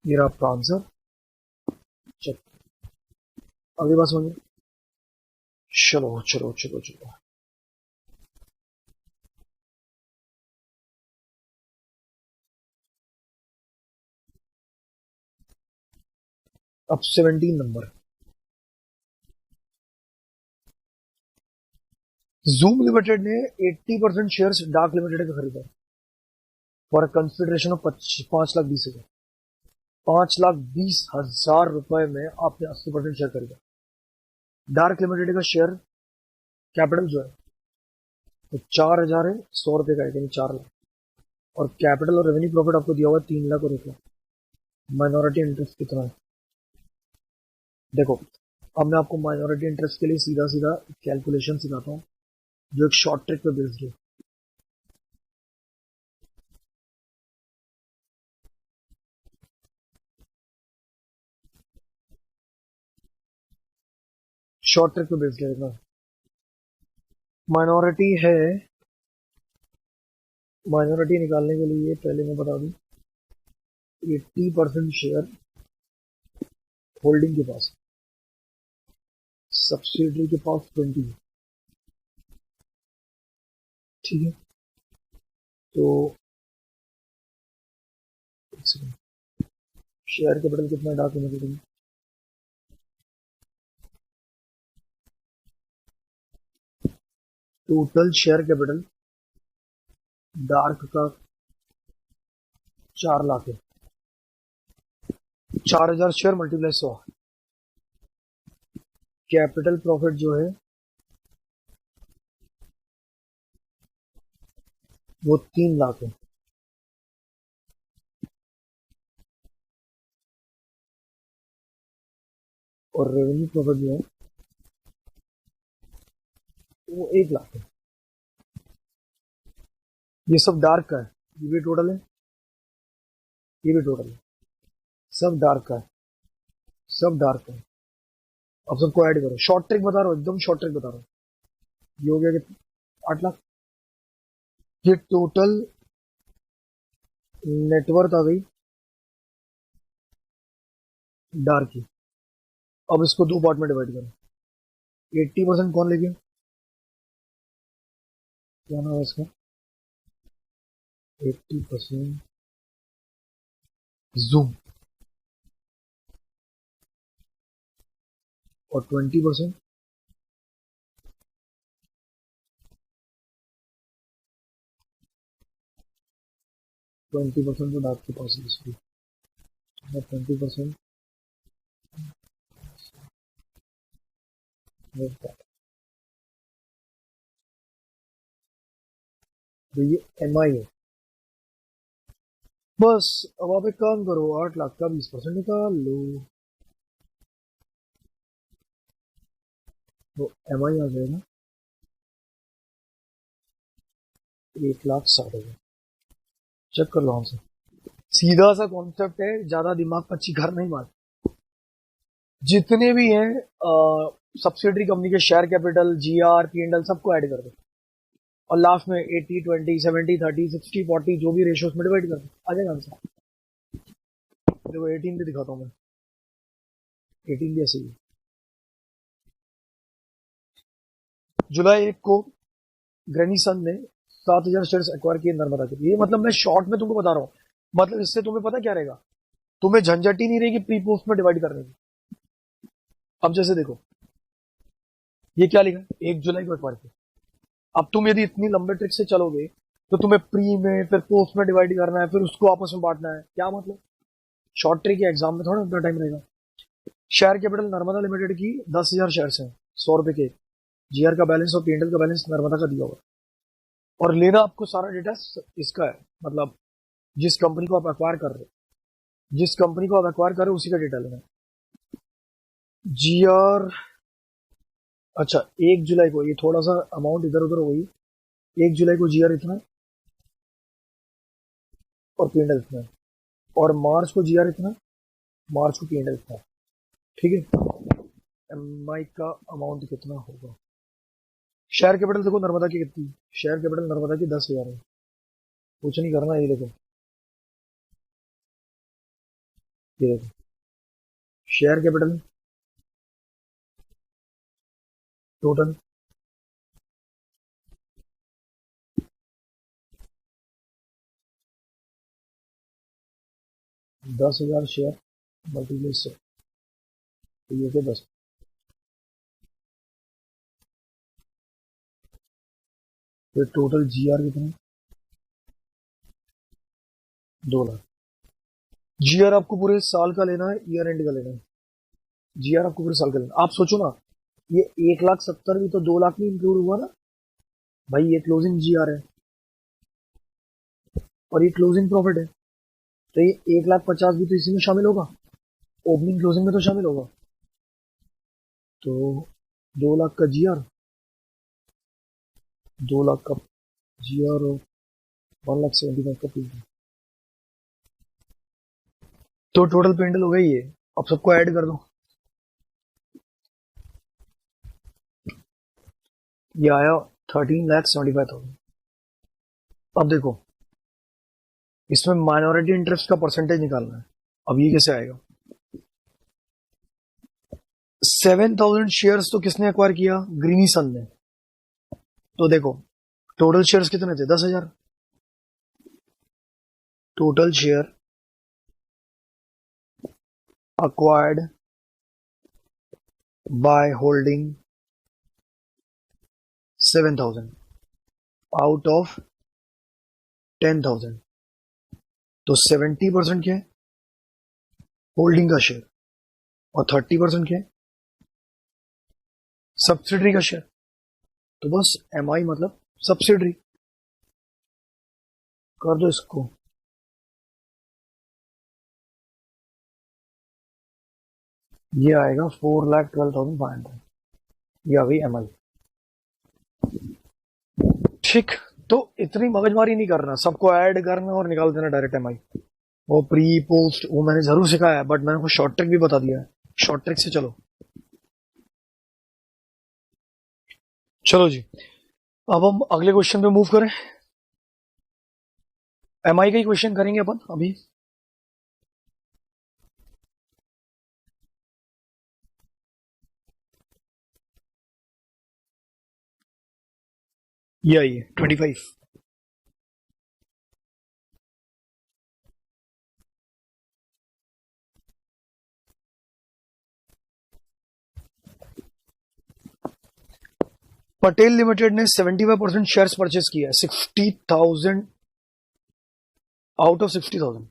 ये रहा आपका आंसर। चेक, अगली बात समझिए। चलो चलो चलो चलो, अब 17 नंबर, जूम लिमिटेड ने 80% शेयर्स डार्क लिमिटेड का खरीदा फॉर कंसिडरेशन ऑफ 5,20,000। 5,20,000 रुपए में आपने 80% शेयर खरीदा। डार्क लिमिटेड का शेयर कैपिटल जो है तो 4,000 है, 100 रुपए का है, यानी 4 लाख। और कैपिटल और रेवेन्यू प्रॉफिट आपको दिया हुआ है 3 लाख और 1 लाख। माइनॉरिटी इंटरेस्ट कितना है देखो। अब मैं आपको माइनॉरिटी इंटरेस्ट के लिए सीधा सीधा कैलकुलेशन सिखाता हूँ जो एक शॉर्ट ट्रिक पे बेस्ड है। शॉर्ट ट्रिक पे बेस्ड है। माइनॉरिटी है, माइनॉरिटी निकालने के लिए पहले मैं बता दूं 80% शेयर होल्डिंग के पास, सब्सिडरी के पास 20 है, ठीक है। तो एक सेकंड, शेयर कैपिटल कितना डार्क लिमिटेड में, टोटल शेयर कैपिटल डार्क का 4 लाख है। 4,000 शेयर मल्टीप्लाई 100, कैपिटल प्रॉफिट जो है वो 3 लाख है। और रेवेन्यू प्रॉफिट जो है वो 1 लाख है। ये सब डार्क का है, ये भी टोटल है, ये भी टोटल है, सब डार्क का है, सब डार्क का है। अब सबको ऐड करो, शॉर्ट ट्रिक बता रहा हूँ, एकदम शॉर्ट ट्रिक बता रहा हूँ। ये हो गया कि 8 लाख, ये टोटल नेटवर्थ आ गई डार्क की। अब इसको 2 पार्ट में डिवाइड करो। 80% कौन ले गया, क्या नाम है इसका, 80% जूम, और 20% 20% तो डार्क के पास है इसकी, 20% तो ये एम आई है। बस अब आप एक काम करो, 8 लाख का 20% निकाल लो, तो एम आई आ जाएगा 1,60,000। चेक कर लो हमसे, सीधा सा कॉन्सेप्ट है, ज्यादा दिमाग पच्ची घर नहीं मार। जितने भी हैं सब्सिडरी कंपनी के शेयर कैपिटल, जीआर, पी&एल सबको ऐड कर दो और लास्ट में 80, 20, 70, 30, 60, 40 जो भी रेशियोज में डिवाइड कर दो, आ जाएगा आंसर। देखो 18 भी दिखाता हूँ मैं, 18 भी ऐसे ही। जुलाई 1 को ग्रेनीसन ने 7,000 शेयर्स एक्वायर किए नर्मदा के। ये मतलब मैं शॉर्ट में तुमको बता रहा हूँ, मतलब इससे तुम्हें पता क्या रहेगा, तुम्हें झंझट ही नहीं रहेगी प्री पोस्ट में डिवाइड करने की। अब जैसे देखो ये क्या लिखा है, 1 जुलाई को एक्वायर किया। अब तुम यदि इतनी लंबे ट्रिक से चलोगे तो तुम्हें प्री में फिर पोस्ट में डिवाइड करना है, फिर उसको आपस में बांटना है, क्या मतलब। शॉर्ट ट्रिक के एग्जाम में थोड़ा उतना टाइम रहेगा। शेयर कैपिटल नर्मदा लिमिटेड की 10,000 शेयर्स हैं, 100 रुपए के। जीआर का बैलेंस और पी&एल का बैलेंस नर्मदा का दिया हुआ है। और लेना आपको सारा डेटा इसका है, मतलब जिस कंपनी को आप एक्वायर कर रहे हो, जिस कंपनी को आप एक्वायर कर रहे हो उसी का डेटा लेना है। जीआर, अच्छा 1 जुलाई को, ये थोड़ा सा अमाउंट इधर उधर हो गई, 1 जुलाई को जीआर इतना और पी&एल इतना, और मार्च को जीआर इतना, मार्च को पी&एल इतना, ठीक है। एमआई का अमाउंट कितना होगा, शेयर कैपिटल देखो नर्मदा की कितनी, शेयर कैपिटल नर्मदा की 10,000 है, कुछ नहीं करना, ये देखो, ये देखो share capital total 10,000 share multiply 100, तो ये से 10। फिर टोटल जीआर कितना? 2 लाख। जीआर आपको पूरे साल का लेना है, ईयर एंड का लेना है? जीआर आपको पूरे साल का लेना। आप सोचो ना, ये 1,70,000 भी तो 2 लाख में इंक्लूड हुआ ना भाई। ये क्लोजिंग जीआर है और ये क्लोजिंग प्रॉफिट है, तो ये 1,50,000 भी तो इसी में शामिल होगा, ओपनिंग क्लोजिंग में तो शामिल होगा। तो 2 लाख का जीआर, 2 लाख का जीआर और 1,75,000 का पी। तो टोटल पेंडल हो गई ये। अब सबको ऐड कर दो। ये आया 13,75,000। अब देखो, इसमें माइनॉरिटी इंटरेस्ट का परसेंटेज निकालना है। अब ये कैसे आएगा? 7,000 शेयर्स तो किसने एक्वायर किया? ग्रीनी सन ने। तो देखो टोटल शेयर्स कितने थे? 10,000। Total share acquired by holding 7,000 out of 10,000। तो 70% क्या है? होल्डिंग का शेयर, और 30% क्या है? सब्सिडरी का शेयर। तो बस MI मतलब सब्सिडरी। कर दो इसको। ये आएगा 4,12,500। ये आ गई MI। ठीक, तो इतनी मगजमारी नहीं करना, सबको ऐड करना और निकाल देना डायरेक्ट MI। वो प्री पोस्ट वो मैंने जरूर सिखाया है, बट मैंने को शॉर्ट ट्रिक भी बता दिया है। शॉर्ट ट्रिक से चलो। चलो जी, अब हम अगले क्वेश्चन पे मूव करें। MI का ही क्वेश्चन करेंगे अपन अभी। ये आइए 25। पटेल लिमिटेड ने 75% शेयर्स परचेस किया है। 60,000 आउट ऑफ 60,000।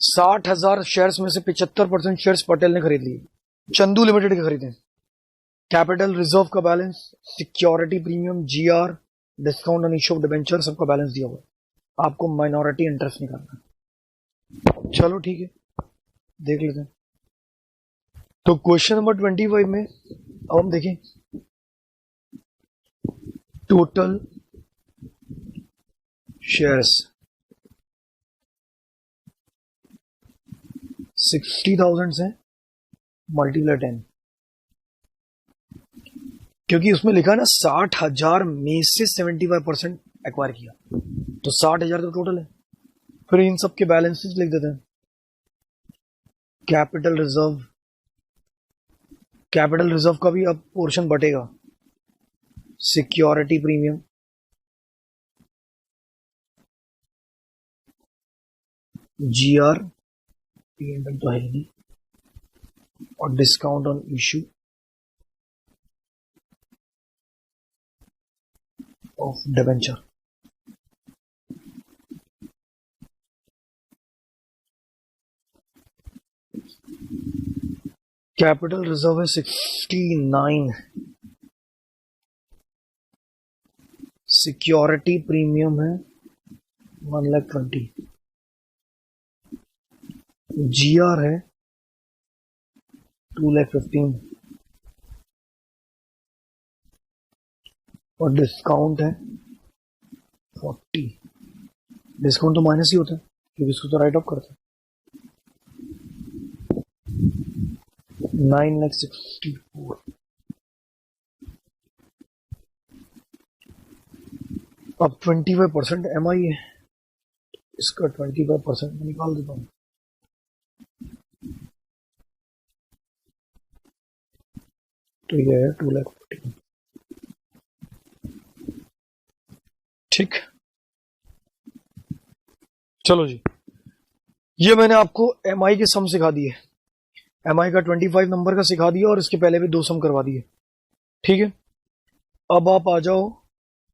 60,000 शेयर्स में से 75% शेयर्स पटेल ने खरीद लिए, चंदू लिमिटेड के खरीदे। कैपिटल रिजर्व का balance, security premium, GR, discount on issue of debenture, सबका बैलेंस दिया हुआ है। आपको माइनॉरिटी इंटरेस्ट निकालना है। चलो ठीक है, देख लेते हैं। तो क्वेश्चन नंबर 25 में अब हम देखें टोटल शेयर्स 60,000 से मल्टीप्लाई 10, क्योंकि उसमें लिखा है ना 60,000 में से 75% एक्वायर किया, तो 60,000 तो टोटल है। फिर इन सब के बैलेंसेस लिख देते हैं। कैपिटल रिजर्व, कैपिटल रिजर्व का भी अब पोर्शन बटेगा। सिक्योरिटी प्रीमियम, जीआर, पीएनएल तो है ही नहीं, और discount on issue of debenture. Capital reserve है 69, सिक्योरिटी प्रीमियम है 1,20,000, जीआर है 2,15,000 और डिस्काउंट है 40। डिस्काउंट तो माइनस ही होता है क्योंकि इसको तो राइट ऑफ करते हैं। 9,64। अब 25% MI है, इसका 25% निकाल देता हूँ। तो ये है 2,40,000। ठीक, चलो जी, ये मैंने आपको MI के सम सिखा दिए। MI का 25 नंबर का सिखा दिया और इसके पहले भी 2 सम करवा दिए। ठीक है, अब आप आ जाओ,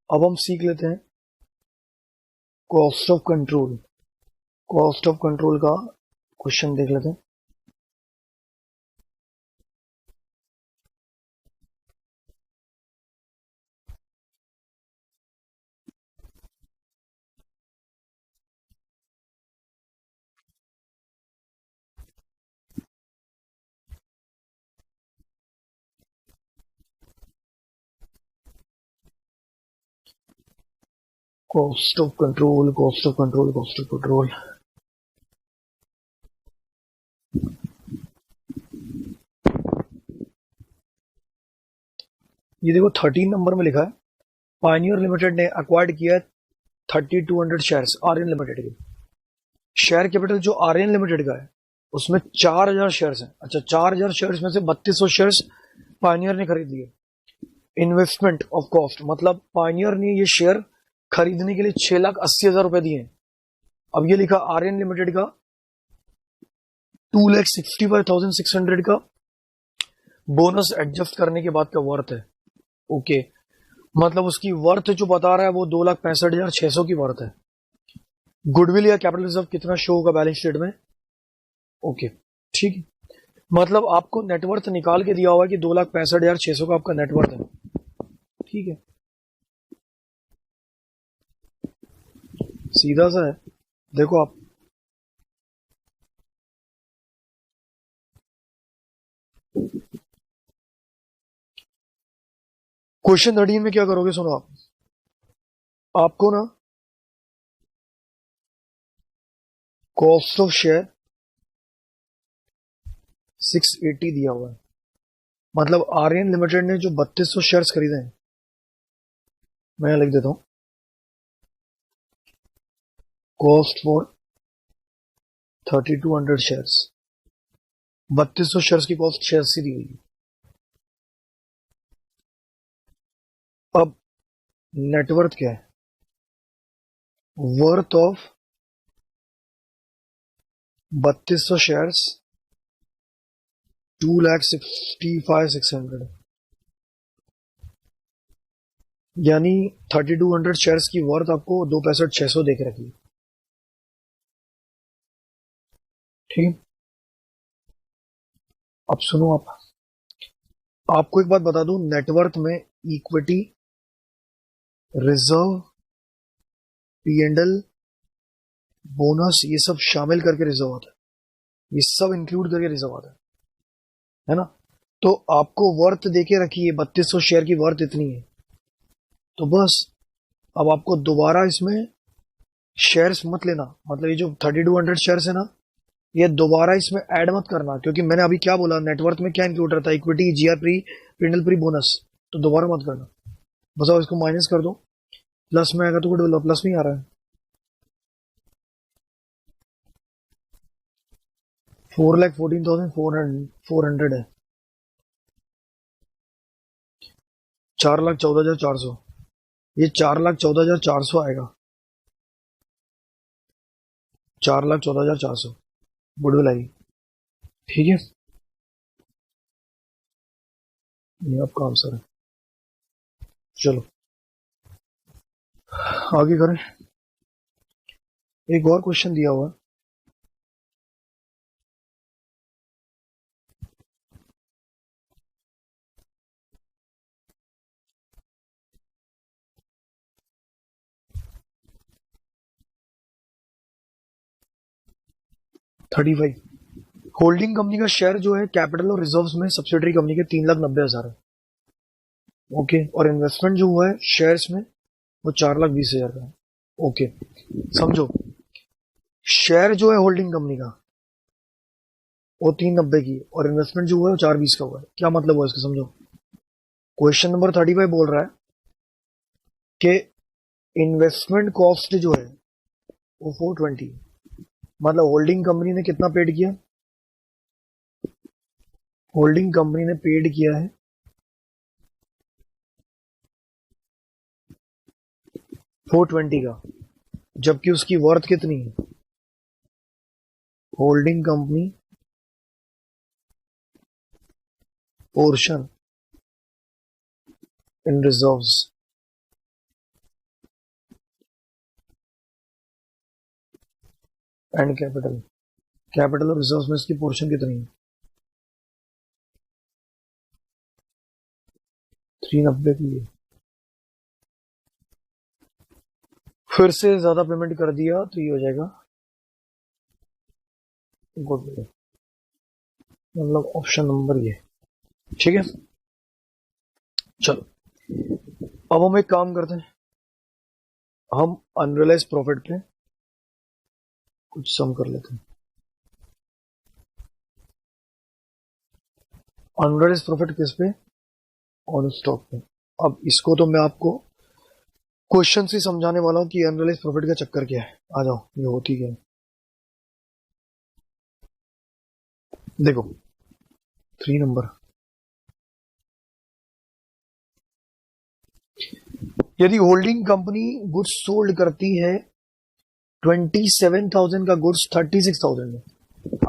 अब हम सीख लेते हैं cost of control. Cost of control का क्वेश्चन देख लेते हैं। Cost of control, cost of control, cost of control. ये देखो 13 नंबर में लिखा है, पायनियर लिमिटेड ने अक्वायर्ड किया 3200 शेयर्स आर्यन लिमिटेड के। शेयर कैपिटल जो आर्यन लिमिटेड का है उसमें 4000 शेयर्स हैं। अच्छा, 4000 शेयर्स में से 3200 शेयर्स पायनियर ने खरीद लिए। इन्वेस्टमेंट ऑफ कॉस्ट मतलब पायनियर ने ये शेयर खरीदने के लिए 6,80,000 रुपए दिए। अब ये लिखा आर्यन लिमिटेड का 2,65,600 का बोनस एडजस्ट करने के बाद का वर्थ है। ओके, मतलब उसकी वर्थ जो बता रहा है वो 2,65,600 की वर्थ है। गुडविल या कैपिटल रिजर्व कितना शो होगा बैलेंस शीट में? ओके, ठीक है, मतलब आपको नेटवर्थ निकाल के दिया हुआ है कि 2,65,600 का आपका नेटवर्थ है। ठीक है, सीधा सा है। देखो आप, क्वेश्चन 13 में क्या करोगे सुनो आप, आपको ना कॉस्ट ऑफ शेयर 680 दिया हुआ है। मतलब आर्यन लिमिटेड ने जो 3200 शेयर्स खरीदे हैं, मैं लिख देता हूं, कॉस्ट फॉर 3200 शेयर्स, 3200 शेयर्स की कॉस्ट 86 दी हुई है। अब नेटवर्थ क्या है? वर्थ ऑफ 3200 शेयर्स 2,65,600, यानी 3200 शेयर्स की वर्थ आपको 2,65,600 देख रखी है। ठीक, अब सुनो आप, आपको एक बात बता दूं, नेटवर्थ में इक्विटी, रिजर्व, P&L, बोनस, ये सब शामिल करके रिजर्व आता है, ये सब इंक्लूड करके रिजर्व आता है ना। तो आपको वर्थ देके रखी है, 3200 शेयर की वर्थ इतनी है, तो बस अब आपको दोबारा इसमें शेयर्स मत लेना। मतलब ये जो 3200 शेयर्स है ना, ये दोबारा इसमें ऐड मत करना, क्योंकि मैंने अभी क्या बोला, नेटवर्थ में क्या इंक्लूड रहता है? Equity, GR pre, P&L pre, bonus. तो दोबारा मत करना, बस अब इसको माइनस कर दो। प्लस में आएगा तो गुड, प्लस में ही आ रहा है। 4,14,400 है, 4,14,400, ये 4,14,400 आएगा, 4,14,400 गुडविल आएगी। ठीक है, ये आपका आंसर है। चलो आगे करें, एक और क्वेश्चन दिया हुआ है। थर्टी फाइव, होल्डिंग कंपनी का शेयर जो है कैपिटल और रिजर्व्स में सब्सिडरी कंपनी के 3,90,000 है। ओके, और इन्वेस्टमेंट जो हुआ है शेयर्स में वो 4,20,000 का है। ओके, समझो, शेयर जो है होल्डिंग कंपनी का वो 390 की, और इन्वेस्टमेंट जो हुआ है वो 420 का हुआ है। क्या मतलब हुआ इसका, समझो। क्वेश्चन नंबर 35 बोल रहा है कि इन्वेस्टमेंट कॉस्ट जो है वो 420, मतलब होल्डिंग कंपनी ने कितना पेड किया? होल्डिंग कंपनी ने पेड किया है 420 का, जबकि उसकी वर्थ कितनी है? Holding company portion in reserves and capital. Capital और रिजर्व्स में इसकी पोर्शन कितनी है? 390 की है। फिर से ज्यादा पेमेंट कर दिया तो ये हो जाएगा गुडविल, मतलब ऑप्शन नंबर ये। ठीक है, चलो अब हम एक काम करते हैं, हम अनरियलाइज प्रॉफिट पे कुछ सम कर लेते हैं। अनरियलाइज प्रॉफिट किस पे? ऑन स्टॉक पे। अब इसको तो मैं आपको क्वेश्चन से समझाने वाला हूं कि अनरियलाइज प्रॉफिट का चक्कर क्या है। आ जाओ, ये होती क्या है देखो। 3 नंबर, यदि होल्डिंग कंपनी गुड्स सोल्ड करती है 27,000 का गुड्स 36,000 में।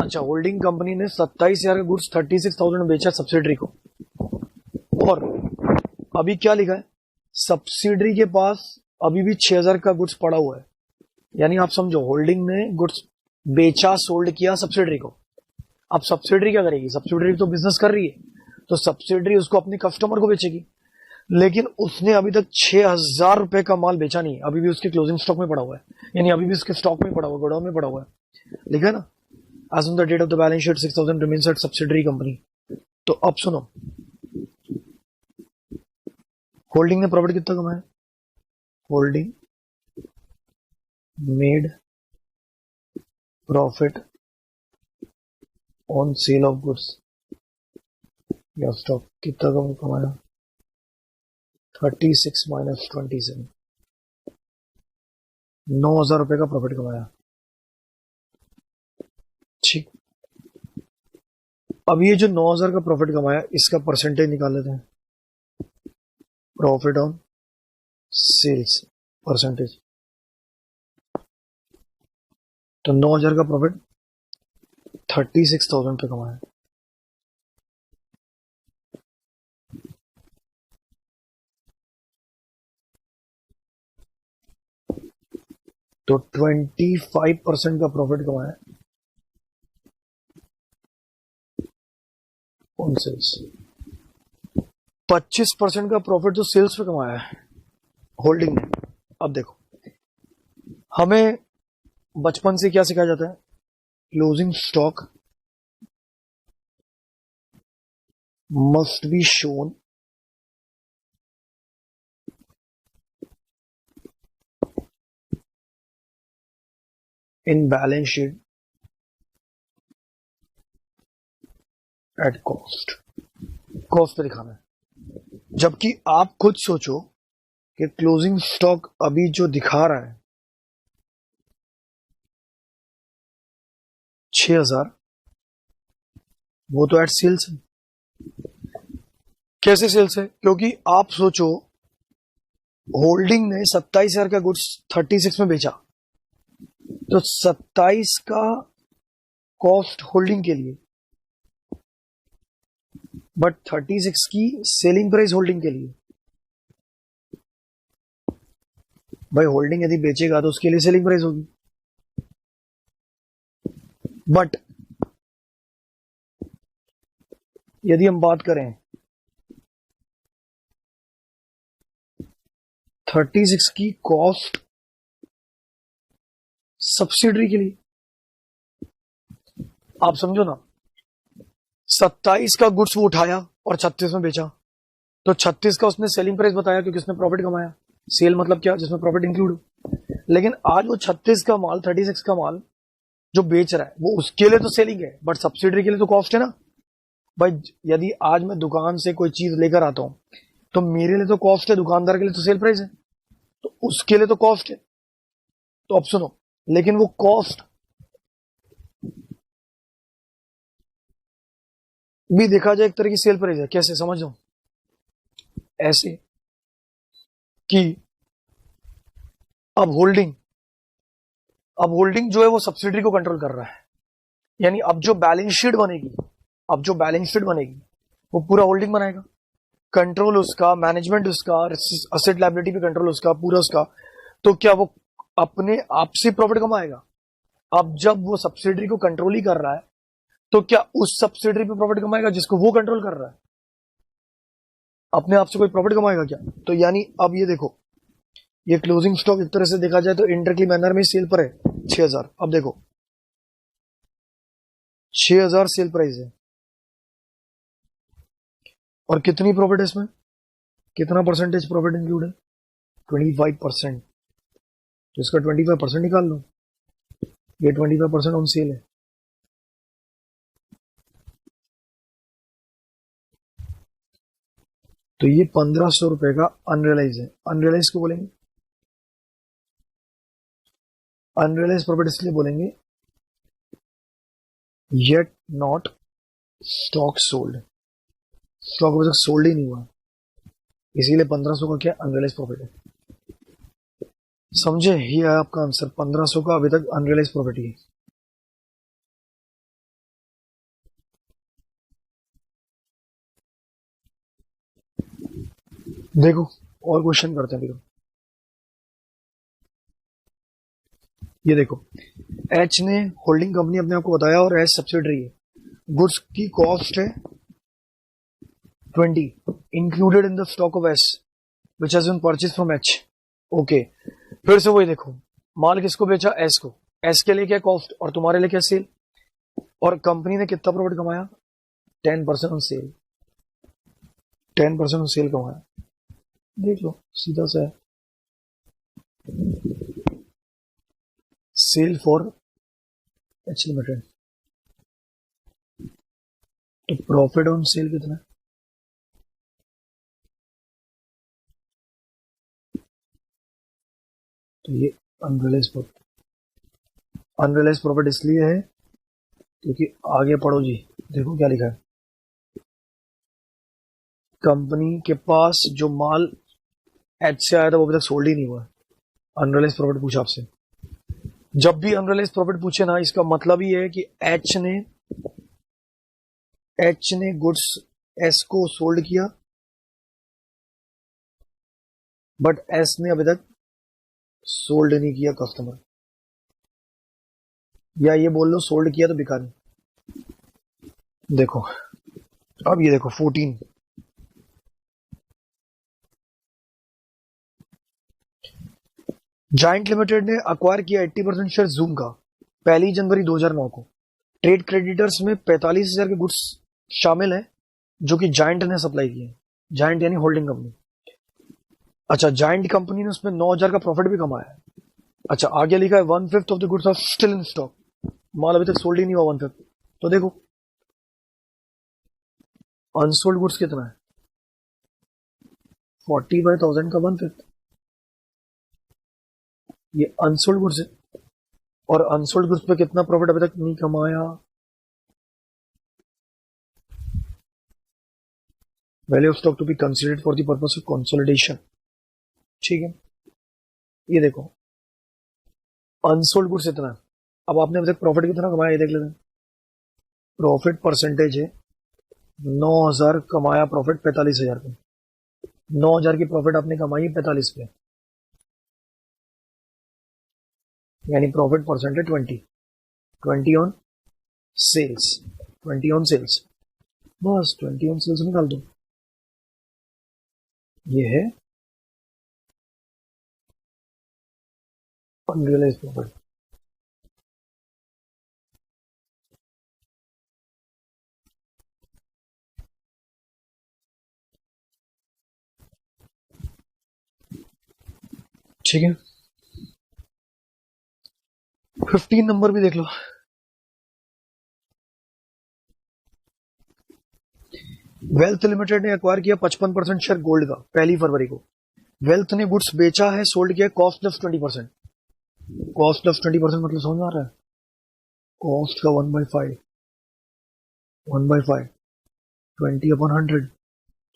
अच्छा, होल्डिंग कंपनी ने 27,000 का गुड्स 36,000 में बेचा सब्सिडरी को, और अभी क्या लिखा है, सब्सिडरी के पास अभी भी 6,000 का गुड्स पड़ा हुआ है। यानी आप समझो, होल्डिंग ने गुड्स बेचा, सोल्ड किया सब्सिडरी को। अब सब्सिडरी क्या करेगी? सब्सिडरी तो बिजनेस कर रही है, तो सब्सिडरी उसको अपने कस्टमर को बेचेगी, लेकिन उसने अभी तक 6,000 रुपए का माल बेचा नहीं, अभी भी उसके क्लोजिंग स्टॉक में पड़ा हुआ है, यानी अभी भी उसके स्टॉक में पड़ा हुआ, गोडाउन में पड़ा हुआ है। लिखा है ना, as on the date of the balance sheet 6,000 remains at subsidiary company. तो अब सुनो, होल्डिंग ने प्रॉफिट कितना कमाया? Holding made profit on sale of goods या स्टॉक। कितना कमाया? 36 माइनस 27, 9,000 रुपए का प्रॉफिट कमाया। ठीक, अब ये जो 9,000 का प्रॉफिट कमाया, इसका परसेंटेज निकाल लेते हैं। प्रॉफिट ऑन सेल्स परसेंटेज, तो 9,000 का प्रॉफिट 36,000 पे कमाया। तो 25% का प्रॉफिट कमाया ऑन सेल्स। 25% का प्रॉफिट जो सेल्स पे कमाया है होल्डिंग ने। अब देखो, हमें बचपन से क्या सिखाया जाता है? Closing stock must be shown in balance sheet at cost. Cost पे दिखाना है, जबकि आप खुद सोचो कि क्लोजिंग स्टॉक अभी जो दिखा रहा है 6,000, वो तो एट सेल्स है। कैसे सेल्स है? क्योंकि आप सोचो, होल्डिंग ने 27,000 का गुड्स 36 में बेचा, तो 27 का कॉस्ट होल्डिंग के लिए, बट 36 की सेलिंग प्राइस होल्डिंग के लिए। भाई होल्डिंग यदि बेचेगा तो उसके लिए सेलिंग प्राइस होगी, बट यदि हम बात करें 36 की कॉस्ट सब्सिडरी के लिए, आप समझो ना, 27 का गुड्स वो उठाया और 36 में बेचा, तो 36 का उसने सेलिंग प्राइस बताया क्योंकि उसने प्रॉफिट कमाया। सेल मतलब क्या? जिसमें प्रॉफिट इंक्लूड हो। लेकिन आज वो 36 का माल, 36 का माल जो बेच रहा है, वो उसके लिए तो सेलिंग है, बट सब्सिडरी के लिए तो कॉस्ट है ना। भाई यदि आज मैं दुकान से कोई चीज लेकर आता हूं, तो मेरे लिए तो कॉस्ट है, दुकानदार के लिए तो सेल प्राइस है, तो उसके लिए तो कॉस्ट है। तो अब सुनो, लेकिन वो कॉस्ट भी देखा जाए एक तरह की सेल प्राइस है। कैसे समझ लो? ऐसे कि अब होल्डिंग जो है वो सब्सिडरी को कंट्रोल कर रहा है, यानी अब जो बैलेंस शीट बनेगी वो पूरा होल्डिंग बनाएगा, कंट्रोल उसका, मैनेजमेंट उसका, असेट लायबिलिटी पे कंट्रोल उसका, पूरा उसका। तो क्या वो अपने आप से प्रॉफिट कमाएगा? अब जब वो सब्सिडरी को कंट्रोल ही कर रहा है तो क्या उस सब्सिडरी पे प्रॉफिट कमाएगा जिसको वो कंट्रोल कर रहा है? अपने आप से कोई प्रॉफिट कमाएगा क्या? तो यानी अब ये देखो, ये क्लोजिंग स्टॉक एक तरह से देखा जाए तो इंटरकली मैनर में सेल पर है 6000। अब देखो 6000 सेल प्राइस है और कितनी प्रॉफिट है इसमें, कितना परसेंटेज प्रॉफिट इंक्लूड है? 25%। तो इसका 25% निकाल लो, ये 25% ऑन सेल है। तो ये 1500 रुपए का अनरियलाइज है। अनरियलाइज को बोलेंगे, अनरियलाइज प्रॉफिट इसलिए बोलेंगे yet not stock sold, stock अभी तक सोल्ड ही नहीं हुआ, इसीलिए 1500 का क्या अनरियलाइज प्रॉफिट है। समझे? ये है आपका आंसर, 1500 का अभी तक अनरियलाइज प्रॉफिट ही है। देखो और क्वेश्चन करते हैं। देखो ये देखो, एच ने होल्डिंग कंपनी अपने आप को बताया और एच सब्सिडरी है। गुड्स की कॉस्ट है 20 included in the stock of S which has been purchase from H. Okay, फिर से वही देखो, माल किसको बेचा? एस को। एस के लिए क्या कॉस्ट और तुम्हारे लिए क्या सेल, और कंपनी ने कितना प्रॉफिट कमाया? 10% ऑन सेल, 10% ऑन सेल कमाया। देख लो सीधा सा है, सेल फॉर एच लिमिटेड। तो प्रॉफिट ऑन सेल कितना है? तो ये अनरियलाइज प्रॉफिट, अनरियलाइज प्रॉफिट इसलिए है क्योंकि आगे पढ़ो जी, देखो क्या लिखा है, कंपनी के पास जो माल एच से आया था वो अभी तक सोल्ड ही नहीं हुआ है। अनरियलाइज प्रॉफिट पूछा आपसे, जब भी अनरियलाइज प्रॉफिट पूछे ना, इसका मतलब ही है कि एच ने गुड्स एस को सोल्ड किया बट एस ने अभी तक सोल्ड नहीं किया कस्टमर, या ये बोल लो सोल्ड किया तो बिका नहीं। देखो अब ये देखो 14, जायंट लिमिटेड ने अक्वायर किया 80% शेयर जूम का 1 जनवरी 2009 को। ट्रेड क्रेडिटर्स में 45,000 के गुड्स शामिल हैं जो कि जायंट ने सप्लाई किए। जायंट यानी होल्डिंग कंपनी। अच्छा, जायंट कंपनी ने उसमें 9,000 का प्रॉफिट भी कमाया है। अच्छा, आगे लिखा है 1/5 of the goods are still in stock, माल अभी तक सोल्ड ही नहीं हुआ 1/5। तो देखो अनसोल्ड गुड्स कितना है? 40/1000 का 1/5, ये अनसोल्ड गुड्स है। और अनसोल्ड गुड्स पे कितना प्रॉफिट अभी तक नहीं कमाया? Value of stock to be considered for the purpose of consolidation. ठीक है, ये देखो अनसोल्ड गुड्स इतना है। अब आपने अभी तक प्रॉफिट कितना कमाया ये देख लेते हैं। प्रॉफिट परसेंटेज है 9,000 कमाया प्रॉफिट 45,000 पे, 9,000 की प्रॉफिट आपने कमाई 45 पे, यानी profit percentage 20 on sales, 20 on sales, बस 20 ऑन सेल्स निकाल दो। ये है अनरियलाइज प्रॉफिट। ठीक है, 15 नंबर भी देख लो। वेल्थ लिमिटेड ने एक्वायर किया 55% शेयर गोल्ड का 1 फरवरी को। वेल्थ ने गुड्स बेचा है, सोल्ड किया, कॉस्ट प्लस 20%। कॉस्ट प्लस 20% मतलब समझ में आ रहा है? कॉस्ट का 1/5, 1/5 20/100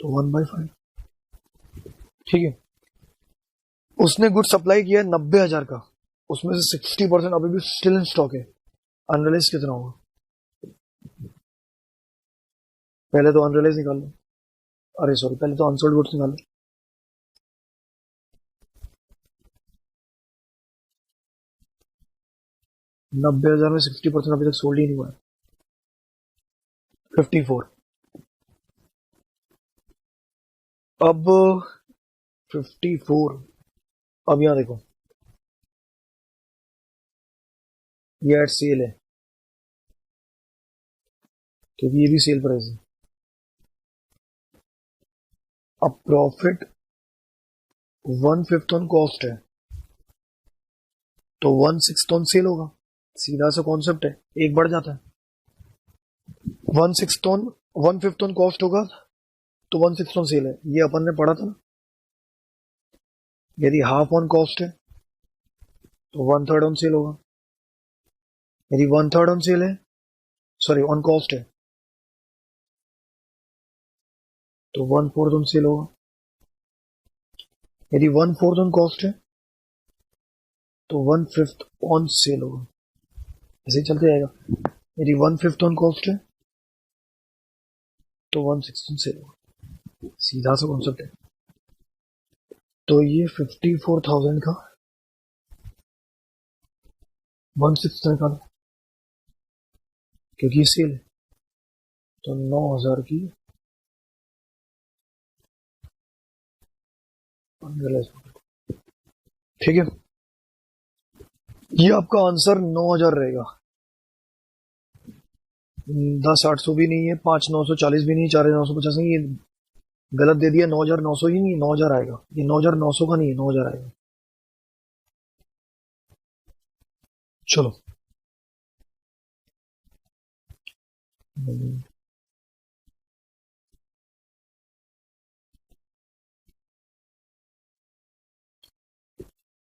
तो 1/5। ठीक है, उसने गुड्स सप्लाई किया 90,000 का, उसमें से 60% अभी भी स्टिल इन स्टॉक है। अनरियलाइज कितना होगा? पहले तो अनरियलाइज निकाल लो, अरे सॉरी, पहले तो अनसोल्ड गुड्स निकाल लो। 90,000 में 60% अभी तक सोल्ड ही नहीं हुआ है। 54। अब 54, अब यहां देखो, ये एट सेल है क्योंकि ये भी सेल प्राइस है। अब प्रॉफिट 1/5 ऑन कॉस्ट है तो 1/6 ऑन सेल होगा। सीधा सा कॉन्सेप्ट है, एक बढ़ जाता है। 1/5 ऑन कॉस्ट होगा तो 1/6 ऑन सेल है, ये अपन ने पढ़ा था ना। यदि हाफ ऑन कॉस्ट है तो 1/3 ऑन सेल होगा। यदि 1/3 ऑन सेल है, सॉरी ऑन कॉस्ट है, तो 1/4 ऑन सेल होगा। यदि 1/4 ऑन कॉस्ट है तो 1/5 ऑन सेल होगा। ऐसे ही चलते जाएगा। यदि 1/5 ऑन कॉस्ट है तो 1/6 ऑन सेल होगा, सीधा सा कॉन्सेप्ट है। तो ये 54,000 का 1/6 निकालो क्योंकि ये सेल है, तो 9,000 की ठीक है। ये आपका आंसर 9,000 रहेगा। 10,800 भी नहीं है, 5,940 भी नहीं, 4,950 नहीं, ये गलत दे दिया। 9,900 ही नहीं, 9,000 आएगा। ये 9,900 का नहीं है, 9,000 आएगा। चलो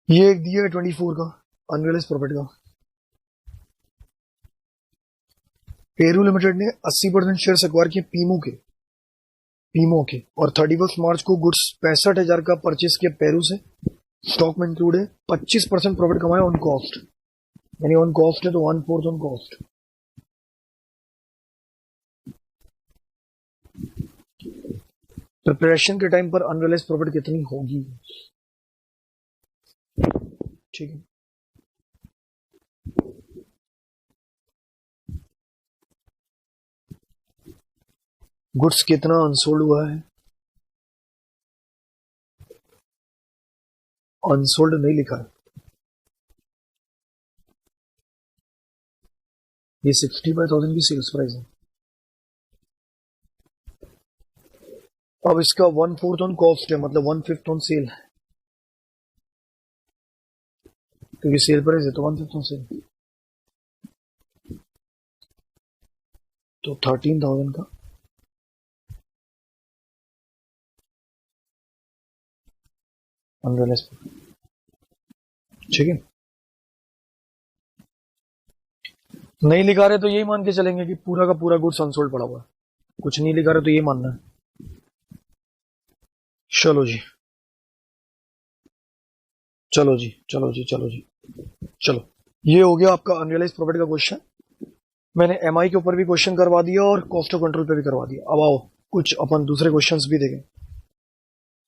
ये एक दिया है 24 का अनरियलाइज्ड प्रॉफिट का। पेरू लिमिटेड ने 80% शेयर एक्वायर किए पीमो के और 31 मार्च को गुड्स 65,000 का परचेस किया पेरू से। स्टॉक में इंक्लूड है। 25% प्रॉफिट कमाया ऑन कॉस्ट, यानी ऑन कॉस्ट है तो 1/4 ऑन कॉस्ट। प्रिपरेशन के टाइम पर अनरियलाइज्ड प्रॉफिट कितनी होगी? ठीक है, गुड्स कितना अनसोल्ड हुआ है? अनसोल्ड नहीं लिखा है, ये 65,000 की सेल्स प्राइस है। अब इसका 1/4 ऑन कॉस्ट है, मतलब 1/5 ऑन सेल, क्योंकि सेल प्राइस है तो 1/5 ऑन सेल, तो 13,000 का अनरियलाइज्ड प्रॉफिट। ठीक है, नहीं लिखा रहे तो यही मान के चलेंगे कि पूरा का पूरा गुड्स अनसोल्ड पड़ा हुआ है। कुछ नहीं लिखा रहे तो ये मानना है। चलो जी, चलो जी, चलो जी, चलो जी, चलो, ये हो गया आपका अनरियलाइज्ड प्रॉफिट का क्वेश्चन। मैंने एमआई के ऊपर भी क्वेश्चन करवा दिया और कॉस्ट ऑफ कंट्रोल पे भी करवा दिया। अब आओ कुछ अपन दूसरे क्वेश्चंस भी देखें,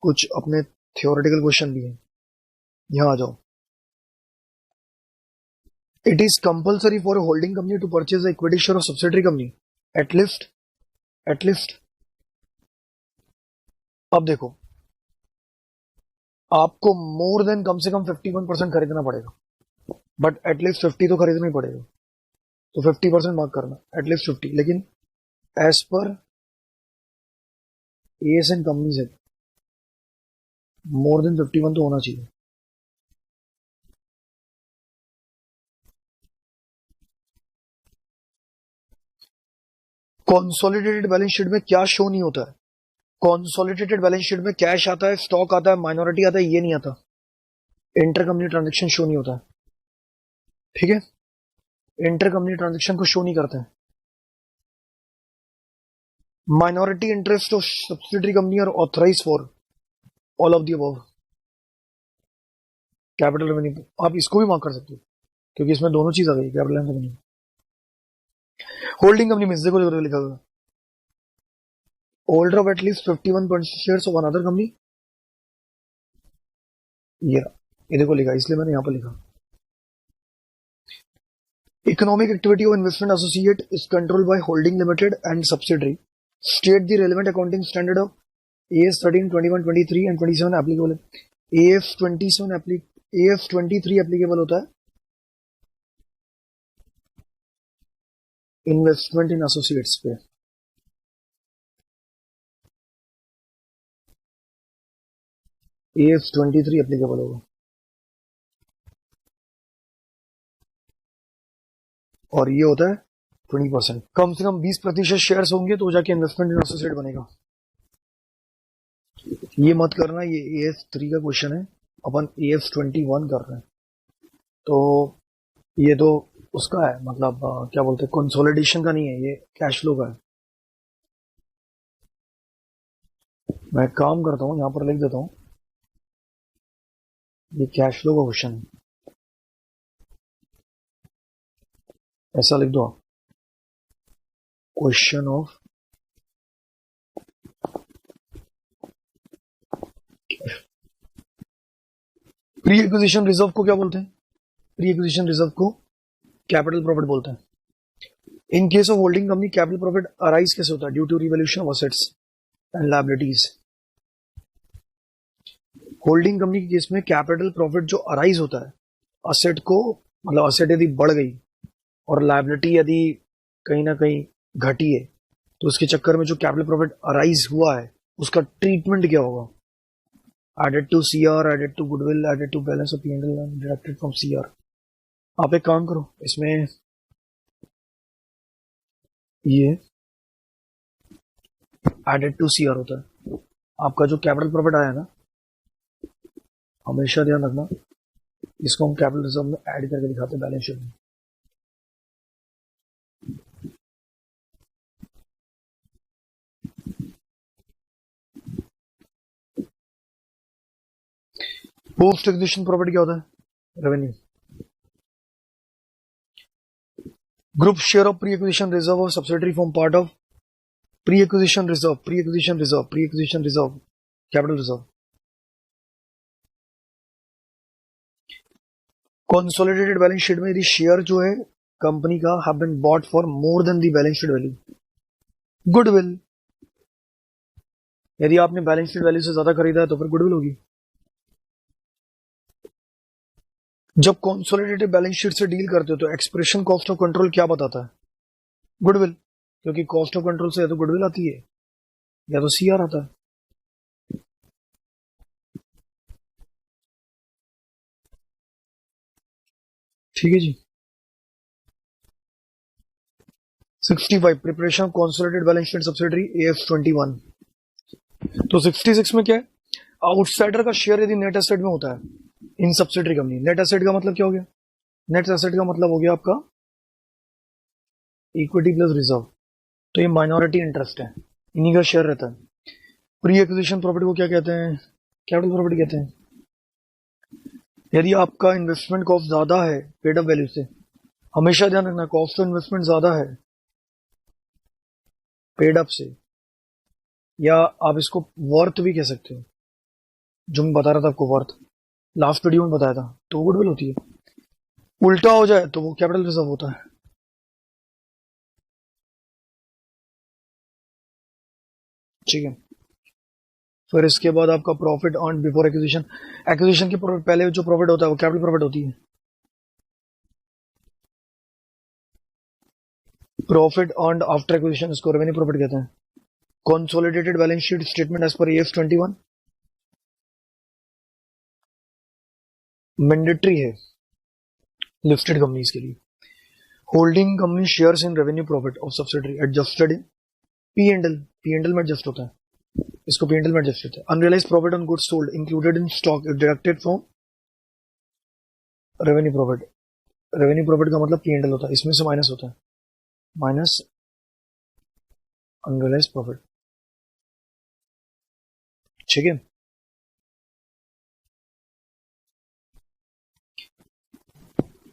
कुछ अपने थियोरेटिकल क्वेश्चन भी हैं। यहां आ जाओ। It is compulsory for a holding company to purchase equity share of subsidiary company at least. अब देखो, आपको मोर देन कम से कम 51% खरीदना पड़ेगा, बट एटलीस्ट 50 तो खरीदना ही पड़ेगा। तो 50% मार्क करना, एटलीस्ट 50। लेकिन एज पर एएसएन कंपनी से मोर देन 51 तो होना चाहिए। कॉन्सोलिडेटेड बैलेंस शीट में क्या शो नहीं होता है? कॉन्सोलिडेटेड बैलेंस शीट में कैश आता है, स्टॉक आता है, माइनॉरिटी आता है, ये नहीं आता। इंटर कंपनी ट्रांजेक्शन शो नहीं होता है। ठीक है, इंटर कंपनी ट्रांजेक्शन को शो नहीं करते हैं। Minority interest of subsidiary company और authorise for all of the above. Capital revenue आप इसको भी मार्क कर सकते हो क्योंकि इसमें दोनों चीज आ गई, capital and revenue. Holding company में देखो लिखा हुआ holder of at least 51% shares of another company, ये देखो लिखा, इसलिए मैंने यहां पर लिखा economic activity of investment associate is controlled by holding limited and subsidiary, state the relevant accounting standard of AS 13, 21, 23 and 27 applicable है। AS 23 एप्लीकेबल होता है इन्वेस्टमेंट इन एसोसिएट्स पे, AS 23 एप्लीकेबल होगा, और ये होता है 20%। कम से कम 20% शेयर्स होंगे तो जाके इन्वेस्टमेंट इन एसोसिएट बनेगा। ये मत करना, ये AS 3 का क्वेश्चन है, अपन AS 21 कर रहे हैं, तो ये तो उसका है, मतलब क्या बोलते हैं, कंसोलिडेशन का नहीं है, ये कैश फ्लो का है। मैं काम करता हूँ, यहां पर लिख देता हूँ, ये कैश फ्लो का क्वेश्चन है, ऐसा लिख दो, question of pre acquisition reserve को क्या बोलते हैं? प्री एक्विजिशन रिजर्व को कैपिटल प्रॉफिट बोलते हैं। In case of holding company capital profit arise कैसे होता है? Due to revaluation of assets and liabilities. Holding company के केस में कैपिटल प्रॉफिट जो अराइज होता है असेट को, मतलब असेट यदि बढ़ गई और लायबिलिटी यदि कहीं ना कहीं घटी है, तो उसके चक्कर में जो कैपिटल प्रॉफिट अराइज हुआ है उसका ट्रीटमेंट क्या होगा? Added to CR, added to goodwill, added to balance of P&L and deducted from CR। आप एक काम करो, इसमें ये एडेड टू CR होता है। आपका जो कैपिटल प्रॉफिट आया ना, हमेशा ध्यान रखना, इसको हम कैपिटल रिजर्व में ऐड करके दिखाते हैं बैलेंस शीट में। पोस्ट एक्विजिशन प्रॉफिट क्या होता है? Revenue. Group share of pre acquisition reserve of subsidiary form part of pre acquisition reserve, pre acquisition reserve, pre acquisition reserve, capital reserve. Consolidated balance sheet में यदि share जो है company का have been bought for more than the balance sheet value. Goodwill, यदि आपने balance sheet value से ज्यादा खरीदा है तो फिर गुडविल होगी। जब कंसोलिडेटेड बैलेंस शीट से डील करते हो तो एक्सप्रेशन कॉस्ट ऑफ कंट्रोल क्या बताता है? गुडविल, क्योंकि कॉस्ट ऑफ कंट्रोल से या तो गुडविल आती है या तो CR आता है। ठीक है जी। 65 preparation of consolidated balance sheet subsidiary AS 21। तो 66 में क्या है? आउटसाइडर का शेयर यदि नेट एसेट में होता है इन सब्सिडरी कंपनी। नेट एसेट का मतलब क्या हो गया? नेट एसेट का मतलब हो गया आपका इक्विटी प्लस रिजर्व, तो ये माइनॉरिटी इंटरेस्ट है, इन्हीं का शेयर रहता है। प्री एक्विजिशन प्रॉफिट को क्या कहते हैं? कैपिटल प्रॉफिट कहते हैं। यदि आपका इन्वेस्टमेंट कॉस्ट ज्यादा है पेड अप वैल्यू से, हमेशा ध्यान रखना कॉस्ट ऑफ इन्वेस्टमेंट ज्यादा है पेड अप से, या आप इसको वर्थ भी कह सकते हो, जो मैं बता रहा था आपको वर्थ, लास्ट वीडियो में बताया था, तो वो गुडविल होती है। उल्टा हो जाए तो वो कैपिटल रिजर्व होता है। ठीक है, फिर इसके बाद आपका profit earn before acquisition. Acquisition के पहले जो प्रॉफिट होता है वो कैपिटल प्रॉफिट होती है। प्रॉफिट अर्न आफ्टर एक्विजिशन इसको रेवेन्यू प्रॉफिट कहते हैं। Consolidated balance sheet statement as per AS 21 mandatory है लिस्टेड कंपनीज के लिए। Holding company shares in revenue profit of subsidiary adjusted in P&L, P&L में एडजस्ट होता है, इसको P&L में एडजस्ट होता है। Unrealised profit on goods sold included in stock is deducted from revenue profit. Revenue profit का मतलब P&L होता है, इसमें से माइनस होता है, माइनस अनरियलाइज्ड प्रॉफिट। ठीक है,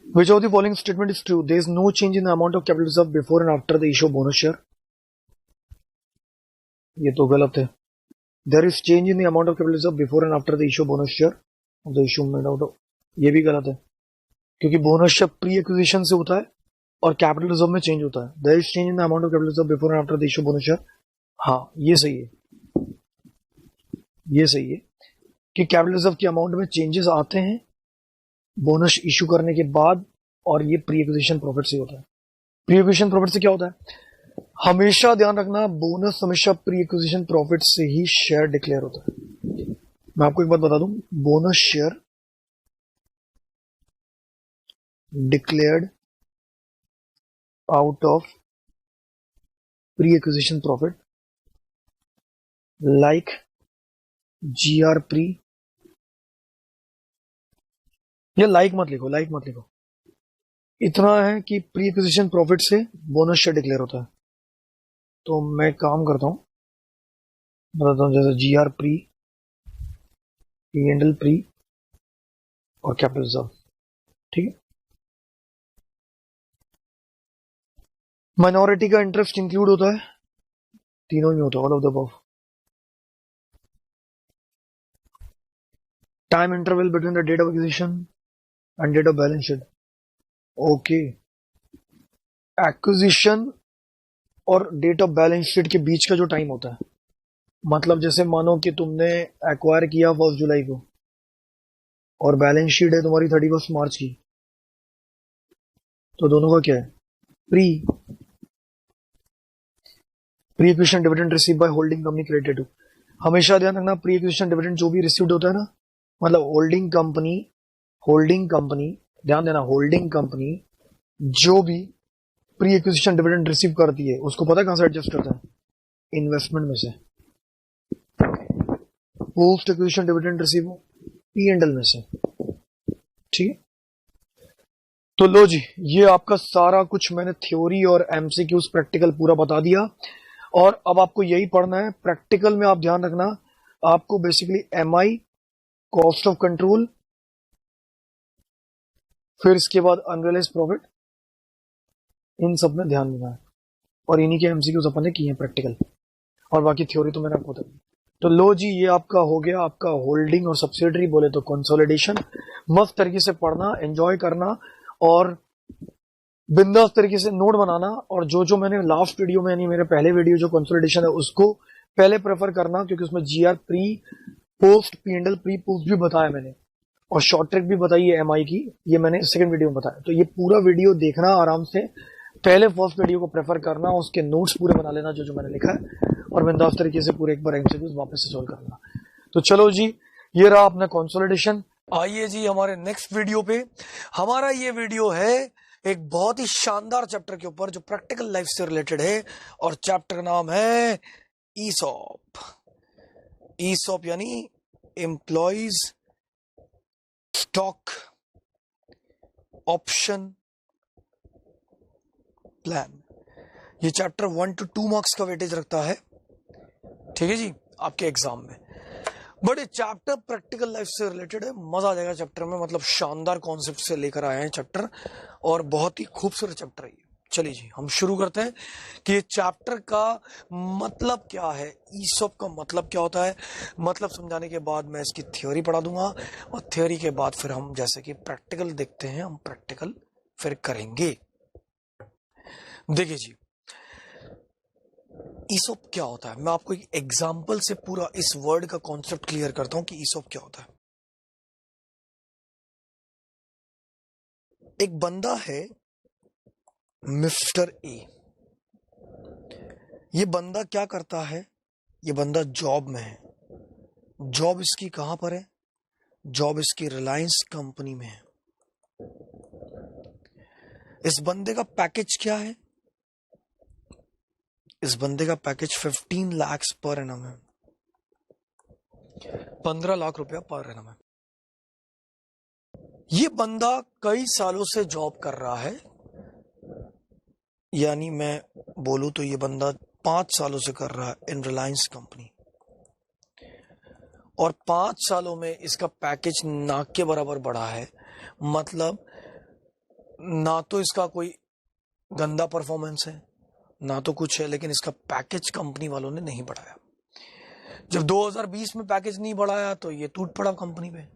which of the following statement is true? There is no change in the amount of capital reserve before and after the issue of bonus share. ये तो गलत है। There is change in the amount of capital reserve before and after the issue bonus share of the issue made out of, ये भी गलत है क्योंकि bonus share pre acquisition से होता है और कैपिटल रिजर्व में चेंज होता है। There is change in the amount of capital reserve before and after the issue bonus share, हाँ ये सही है, ये सही है कि कैपिटल रिजर्व के अमाउंट में चेंजेस आते हैं बोनस इशू करने के बाद, और ये प्री एक्विजिशन प्रॉफिट से होता है। प्री एक्विजिशन प्रॉफिट से क्या होता है, हमेशा ध्यान रखना, बोनस हमेशा प्री एक्विजिशन प्रॉफिट से ही शेयर डिक्लेयर होता है। मैं आपको एक बात बता दूं, bonus share declared out of pre acquisition profit like GR pre, या लाइक मत लिखो, लाइक मत लिखो, इतना है कि प्री एक्विजिशन प्रॉफिट से बोनस शेयर डिक्लेयर होता है। तो मैं काम करता हूं, बताता हूं, जैसे जीआर प्री, पी प्री और कैपिटल रिजर्व, ठीक है। माइनॉरिटी का इंटरेस्ट इंक्लूड होता है, तीनों में होता है, all of the above. Time interval between the date of acquisition and date of balance sheet, okay. Acquisition और डेट ऑफ बैलेंस शीट के बीच का जो टाइम होता है, मतलब जैसे मानो कि तुमने एक्वायर किया 1 जुलाई को और बैलेंस शीट है तुम्हारी 31 मार्च की, तो दोनों का क्या है, pre acquisition dividend receive by holding company credited to. हमेशा ध्यान रखना, प्री एक्विजिशन डिविडेंड जो भी रिसीव्ड होता है ना, मतलब होल्डिंग कंपनी, ध्यान देना, होल्डिंग कंपनी जो भी प्री एक्विजिशन डिविडेंड रिसीव करती है उसको पता है कहां से एडजस्ट करता है, इन्वेस्टमेंट में से। Post acquisition dividend receive P&L में से, ठीक है। तो लो जी, ये आपका सारा कुछ मैंने थ्योरी और एमसीक्यूज प्रैक्टिकल पूरा बता दिया, और अब आपको यही पढ़ना है। प्रैक्टिकल में आप ध्यान रखना, आपको basically MI, cost of control, फिर इसके बाद अनरियलाइज प्रॉफिट, इन सब में ध्यान देना है, और इन्हीं के एमसीक्यूज अपन ने किए हैं प्रैक्टिकल, और बाकी थ्योरी तो मैंने आपको बता दी। तो लो जी, ये आपका हो गया, आपका होल्डिंग और सब्सिडरी बोले तो कंसोलिडेशन। मस्त तरीके से पढ़ना, एंजॉय करना, और बिंदास तरीके से नोट बनाना, और जो जो मैंने लास्ट वीडियो में, यानी मेरे पहले वीडियो जो कंसोलिडेशन है उसको पहले प्रेफर करना, क्योंकि उसमें GR pre post, P&L pre post भी बताया मैंने, और शॉर्ट ट्रिक भी बताई है MI की, ये मैंने सेकंड वीडियो में बताया। तो ये पूरा वीडियो देखना आराम से, पहले फर्स्ट वीडियो को प्रेफर करना, उसके नोट्स पूरे बना लेना जो जो मैंने लिखा है, और बिंदास तरीके से पूरे एक बार एमसीक्यूज वापस से सॉल्व करना। तो चलो जी, ये रहा अपना कंसोलिडेशन। आइए जी हमारे नेक्स्ट वीडियो पे। हमारा ये वीडियो है एक बहुत ही शानदार चैप्टर के ऊपर जो प्रैक्टिकल लाइफ से रिलेटेड है, और चैप्टर का नाम है ईसॉप। ईसॉप यानी एम्प्लॉइज स्टॉक ऑप्शन प्लान। ये चैप्टर 1 to 2 मार्क्स का वेटेज रखता है, ठीक है जी, आपके एग्जाम में। बड़े चैप्टर प्रैक्टिकल लाइफ से रिलेटेड है, मजा आ जाएगा चैप्टर में, मतलब शानदार कॉन्सेप्ट से लेकर आए हैं चैप्टर, और बहुत ही खूबसूरत चैप्टर है। चलिए जी, हम शुरू करते हैं कि ये चैप्टर का मतलब क्या है, ईसॉप का मतलब क्या होता है। मतलब समझाने के बाद मैं इसकी थ्योरी पढ़ा दूंगा, और थ्योरी के बाद फिर हम जैसे कि प्रैक्टिकल देखते हैं, हम प्रैक्टिकल फिर करेंगे। देखिए जी, ईसॉप क्या होता है, मैं आपको एक एग्जांपल से पूरा इस वर्ड का कॉन्सेप्ट क्लियर करता हूं कि ईसॉप क्या होता है। एक बंदा है मिस्टर ए, ये बंदा क्या करता है, ये बंदा जॉब में है। जॉब इसकी कहां पर है, जॉब इसकी रिलायंस कंपनी में है। इस बंदे का पैकेज क्या है, इस बंदे का पैकेज 15 लाख पर एनम है, 15 लाख रुपया पर एनम है। ये बंदा कई सालों से जॉब कर रहा है, यानी मैं बोलूं तो ये बंदा 5 सालों से कर रहा है इन रिलायंस कंपनी, और 5 सालों में इसका पैकेज नाक के बराबर बढ़ा है। मतलब ना तो इसका कोई गंदा परफॉर्मेंस है, ना तो कुछ है, लेकिन इसका पैकेज कंपनी वालों ने नहीं बढ़ाया। जब 2020 में पैकेज नहीं बढ़ाया तो ये टूट पड़ा कंपनी पे,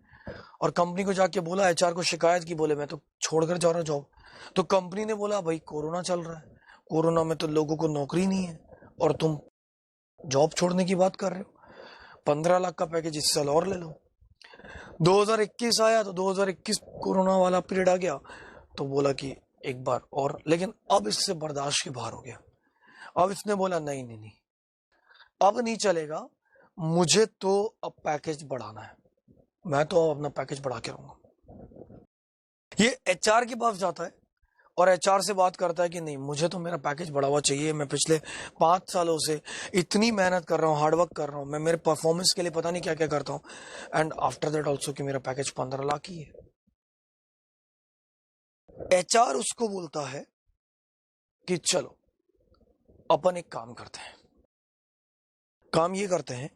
और कंपनी को जाके बोला, एचआर को शिकायत की, बोले मैं तो छोड़कर जा रहा हूँ जॉब। तो कंपनी ने बोला भाई कोरोना चल रहा है, कोरोना में तो लोगों को नौकरी नहीं है और तुम जॉब छोड़ने की बात कर रहे हो, 15 लाख का पैकेज इस साल और ले लो। 2021 आया तो 2021 कोरोना वाला पीरियड आ गया, तो बोला कि एक बार और, लेकिन अब इससे बर्दाश्त के बाहर हो गया। अब इसने बोला नहीं नहीं नहीं, अब नहीं चलेगा, मुझे तो अब पैकेज बढ़ाना है, मैं तो अपना पैकेज बढ़ा के रहूंगा। ये एचआर के पास जाता है और एचआर से बात करता है कि नहीं, मुझे तो मेरा पैकेज बढ़ा हुआ चाहिए, मैं पिछले 5 सालों से इतनी मेहनत कर रहा हूँ, हार्डवर्क कर रहा हूँ, मैं मेरे परफॉर्मेंस के लिए पता नहीं क्या क्या करता हूँ, एंड आफ्टर दैट ऑल्सो कि मेरा पैकेज 15 लाख ही है। एचआर उसको बोलता है कि चलो अपन एक काम करते हैं। काम ये करते हैं,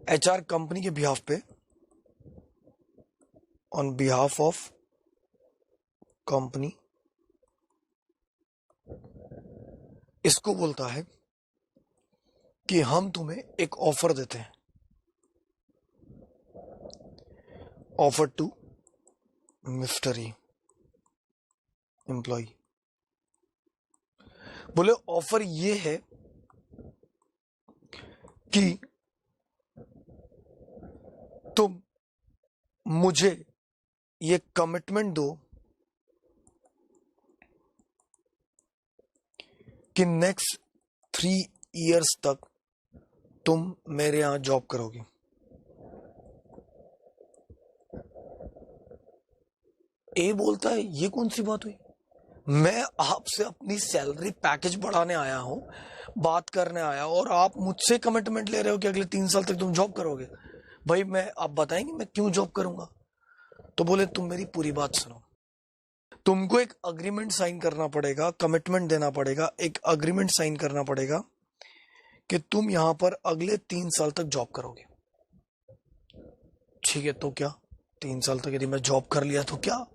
एचआर कंपनी के बिहाफ पे, ऑन बिहाफ ऑफ कंपनी, इसको बोलता है कि हम तुम्हें एक ऑफर देते हैं, offer to mister E employ. बोले ऑफर ये है कि तुम मुझे ये कमिटमेंट दो कि नेक्स्ट 3 इयर्स तक तुम मेरे यहां जॉब करोगे। ए बोलता है ये कौन सी बात हुई, मैं आपसे अपनी सैलरी पैकेज बढ़ाने आया हूं, बात करने आया, और आप मुझसे कमिटमेंट ले रहे हो कि अगले 3 साल तक तुम जॉब करोगे। भाई मैं, आप बताएंगे मैं क्यों जॉब करूंगा? तो बोले तुम मेरी पूरी बात सुनो, तुमको एक अग्रीमेंट साइन करना पड़ेगा, कमिटमेंट देना पड़ेगा, एक अग्रीमेंट साइन करना पड़ेगा कि तुम यहां पर अगले 3 साल तक जॉब करोगे। ठीक है, तो क्या 3 साल तक यदि मैं जॉब कर लिया तो क्या?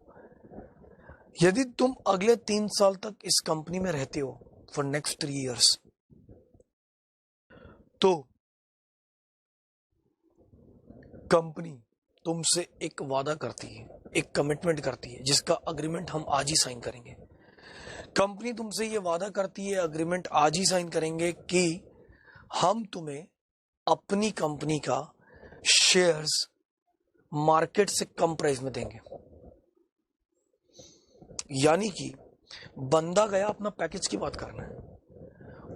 यदि तुम अगले 3 साल तक इस कंपनी में रहते हो फॉर नेक्स्ट 3 इयर्स, तो कंपनी तुमसे एक वादा करती है, एक कमिटमेंट करती है, जिसका अग्रीमेंट हम आज ही साइन करेंगे। कंपनी तुमसे ये वादा करती है, अग्रीमेंट आज ही साइन करेंगे कि हम तुम्हें अपनी कंपनी का शेयर्स मार्केट से कम प्राइस में देंगे। यानी कि बंदा गया अपना पैकेज की बात करना है,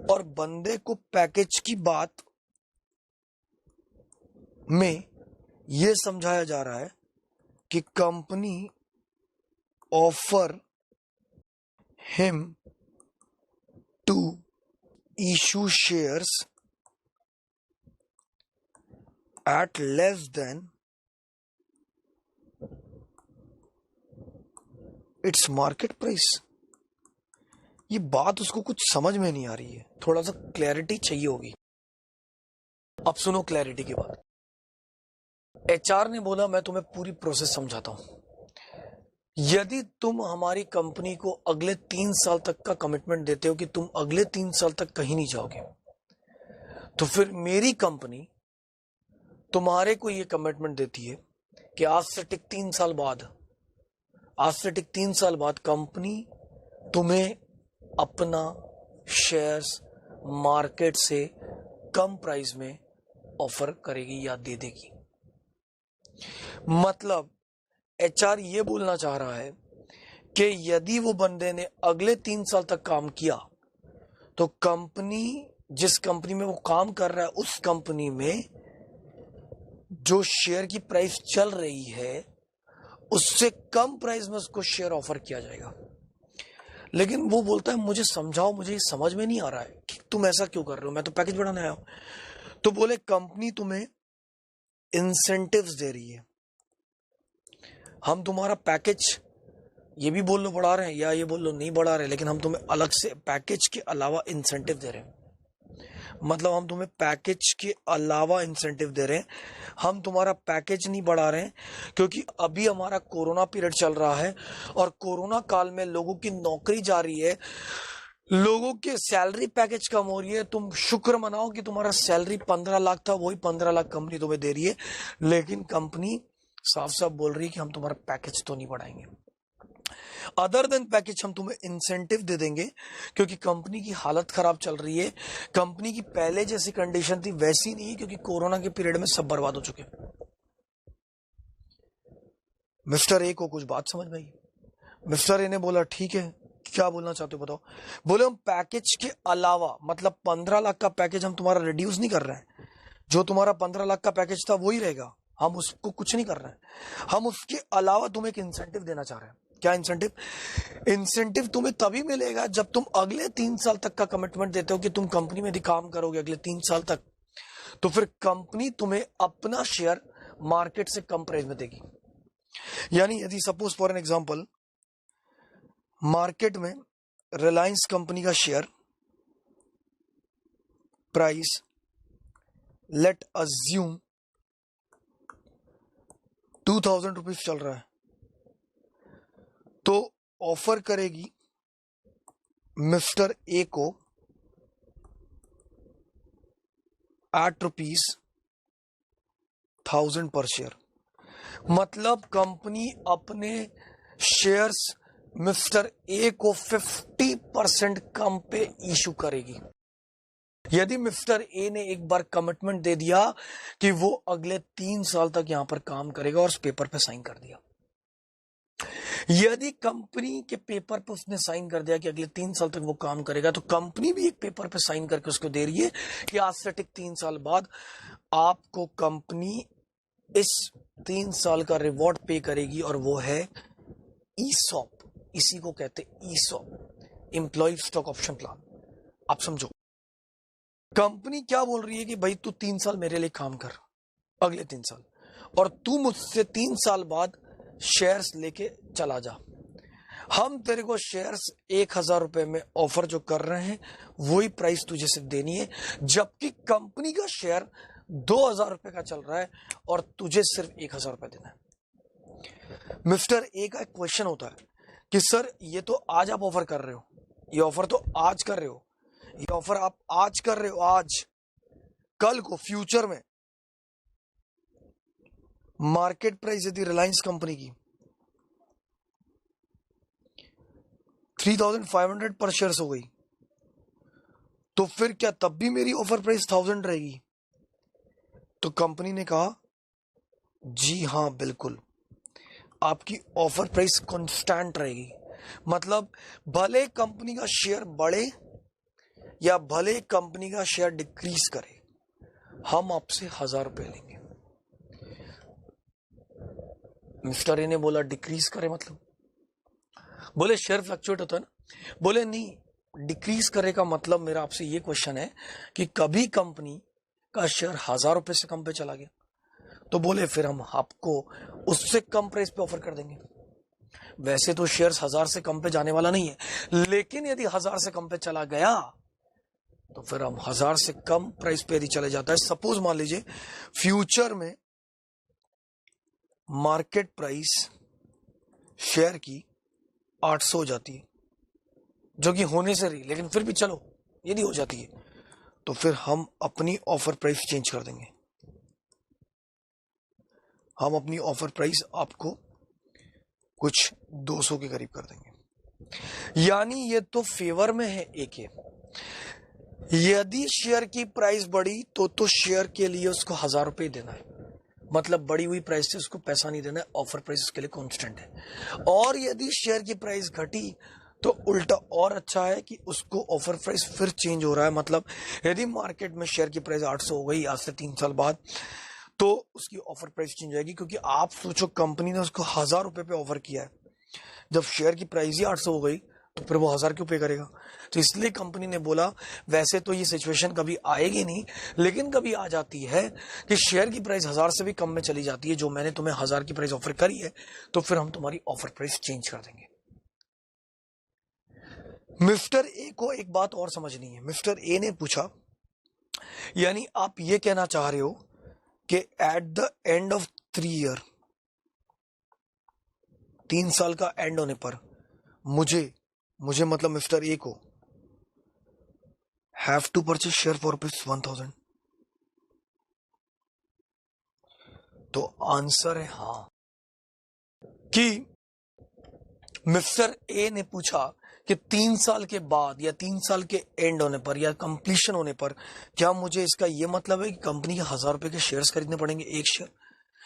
और बंदे को पैकेज की बात में यह समझाया जा रहा है कि company offer him to issue shares at less than its market price. ये बात उसको कुछ समझ में नहीं आ रही है, थोड़ा सा क्लैरिटी चाहिए होगी। अब सुनो क्लैरिटी की बात। एचआर ने बोला मैं तुम्हें पूरी प्रोसेस समझाता हूं, यदि तुम हमारी कंपनी को अगले 3 साल तक का कमिटमेंट देते हो कि तुम अगले 3 साल तक कहीं नहीं जाओगे, तो फिर मेरी कंपनी तुम्हारे को यह कमिटमेंट देती है कि आज से ठीक 3 साल बाद कंपनी तुम्हें अपना शेयर्स मार्केट से कम प्राइस में ऑफर करेगी या दे देगी। मतलब एचआर ये बोलना चाह रहा है कि यदि वो बंदे ने अगले 3 साल तक काम किया, तो कंपनी, जिस कंपनी में वो काम कर रहा है, उस कंपनी में जो शेयर की प्राइस चल रही है उससे कम प्राइस में उसको शेयर ऑफर किया जाएगा। लेकिन वो बोलता है मुझे समझाओ, मुझे ये समझ में नहीं आ रहा है कि तुम ऐसा क्यों कर रहे हो, मैं तो पैकेज बढ़ाने आया हूं। तो बोले कंपनी तुम्हें इंसेंटिव्स दे रही है, हम तुम्हारा पैकेज ये भी बोल लो बढ़ा रहे हैं या ये बोल लो नहीं बढ़ा रहे, लेकिन हम तुम्हें अलग से पैकेज के अलावा इंसेंटिव दे रहे हैं। मतलब हम तुम्हें पैकेज के अलावा इंसेंटिव दे रहे हैं, हम तुम्हारा पैकेज नहीं बढ़ा रहे हैं, क्योंकि अभी हमारा कोरोना पीरियड चल रहा है और कोरोना काल में लोगों की नौकरी जा रही है, लोगों के सैलरी पैकेज कम हो रही है, तुम शुक्र मनाओ कि तुम्हारा सैलरी 15 लाख था, वही 15 लाख कंपनी तुम्हें दे रही है, लेकिन कंपनी साफ साफ बोल रही है कि हम तुम्हारा पैकेज तो नहीं बढ़ाएंगे। अदर देन पैकेज हम तुम्हें इंसेंटिव दे देंगे, क्योंकि कंपनी की हालत खराब चल रही है। कंपनी की पहले जैसी कंडीशन थी वैसी नहीं है, क्योंकि कोरोना के पीरियड में सब बर्बाद हो चुके। मिस्टर ए को कुछ बात समझ में आई। मिस्टर ए ने बोला ठीक है, क्या बोलना चाहते हो बताओ। बोले हम पैकेज के अलावा, मतलब 15 लाख का पैकेज हम तुम्हारा रिड्यूस नहीं कर रहे हैं, जो तुम्हारा 15 लाख का पैकेज था वही रहेगा, हम उसको कुछ नहीं कर रहे हैं। हम उसके अलावा तुम्हें एक इंसेंटिव देना चाह रहे हैं। क्या इंसेंटिव? इंसेंटिव तुम्हें तभी मिलेगा जब तुम अगले 3 साल तक का कमिटमेंट देते हो कि तुम कंपनी में यदि काम करोगे अगले 3 साल तक, तो फिर कंपनी तुम्हें अपना शेयर मार्केट से कम प्राइस में देगी। यानी यदि suppose for an example market में रिलायंस कंपनी का share price late assume 2000 rupees चल रहा है, तो ऑफर करेगी मिस्टर ए को ₹8 पर शेयर। मतलब कंपनी अपने शेयर्स मिस्टर ए को 50% कम पे इशू करेगी। यदि मिस्टर ए ने एक बार कमिटमेंट दे दिया कि वो अगले 3 साल तक यहां पर काम करेगा और उस पेपर पे साइन कर दिया, यदि कंपनी के पेपर पे उसने साइन कर दिया कि अगले 3 साल तक वो काम करेगा, तो कंपनी भी एक पेपर पे साइन करके उसको दे रही है कि आज से ठीक 3 साल बाद आपको कंपनी इस 3 साल का रिवॉर्ड पे करेगी, और वो है ईसॉप। इसी को कहते हैं ESOP, employ stock option plan. आप समझो, कंपनी क्या बोल रही है कि भाई तू 3 साल मेरे लिए काम कर, अगले 3 साल, और तू मुझसे 3 साल बाद शेयर्स लेके चला जा। हम तेरे को शेयर्स 1000 रुपए में ऑफर जो कर रहे हैं वही प्राइस तुझे सिर्फ देनी है, जबकि कंपनी का शेयर 2000 रुपए का चल रहा है और तुझे सिर्फ 1000 रुपए देना है। मिस्टर ए का एक क्वेश्चन होता है कि सर ये तो आज आप ऑफर कर रहे हो, ये ऑफर तो आज कर रहे हो, ये ऑफर आप आज कर रहे हो, आज कल को फ्यूचर में मार्केट प्राइस यदि रिलायंस कंपनी की 3500 पर शेयर हो गई, तो फिर क्या तब भी मेरी ऑफर प्राइस 1000 रहेगी? तो कंपनी ने कहा जी हां बिल्कुल, आपकी ऑफर प्राइस कांस्टेंट रहेगी। मतलब भले कंपनी का शेयर बढ़े या भले कंपनी का शेयर डिक्रीज करे, हम आपसे 1000 रुपए लेंगे। मिस्टर ए ने बोला डिक्रीज करे मतलब? बोले शेयर फ्लक्चुएट होता है ना। बोले नहीं, डिक्रीज करे का मतलब मेरा आपसे ये क्वेश्चन है कि कभी कंपनी का शेयर 1000 रुपए से कम पे चला गया, तो बोले फिर हम आपको उससे कम प्राइस पे ऑफर कर देंगे। वैसे तो शेयर्स 1000 से कम पे जाने वाला नहीं है, लेकिन यदि 1000 से कम पे चला गया तो फिर हम 1000 से कम प्राइस पे यदि चले जाता है, सपोज मान लीजिए फ्यूचर में मार्केट प्राइस शेयर की 800 हो जाती है, जो कि होने से रही, लेकिन फिर भी चलो यदि हो जाती है, तो फिर हम अपनी ऑफर प्राइस चेंज कर देंगे। हम अपनी ऑफर प्राइस आपको कुछ 200 के करीब कर देंगे। यानी ये तो फेवर में है एक ये। यदि शेयर की प्राइस बढ़ी तो शेयर के लिए उसको 1000 रुपए देना है, मतलब बढ़ी हुई प्राइस से उसको पैसा नहीं देना है, ऑफर प्राइस उसके लिए कांस्टेंट है। और यदि शेयर की प्राइस घटी तो उल्टा और अच्छा है कि उसको ऑफर प्राइस फिर चेंज हो रहा है। मतलब यदि मार्केट में शेयर की प्राइस 800 हो गई आज से 3 साल बाद, तो उसकी ऑफर प्राइस चेंज हो जाएगी, क्योंकि आप सोचो कंपनी ने उसको 1000 रुपए पे ऑफर किया है, जब शेयर की प्राइस ही 800 हो गई तो फिर वो 1000 क्यों पे करेगा। तो इसलिए कंपनी ने बोला वैसे तो ये सिचुएशन कभी आएगी नहीं, लेकिन कभी आ जाती है कि शेयर की प्राइस 1000 से भी कम में चली जाती है, जो मैंने तुम्हें 1000 की प्राइस ऑफर करी है, तो फिर हम तुम्हारी ऑफर प्राइस चेंज कर देंगे। मिस्टर ए को एक बात और समझनी है। मिस्टर ए ने पूछा यानी आप ये कहना चाह रहे हो कि at the end of 3 year, 3 साल का एंड होने पर मुझे मतलब मिस्टर ए को have to purchase share for ₹1000। तो आंसर है हाँ, कि मिस्टर ए ने पूछा कि 3 साल के बाद या 3 साल के एंड होने पर या कंप्लीशन होने पर क्या मुझे इसका ये मतलब है कि कंपनी के ₹1000 के शेयर्स खरीदने पड़ेंगे, एक शेयर,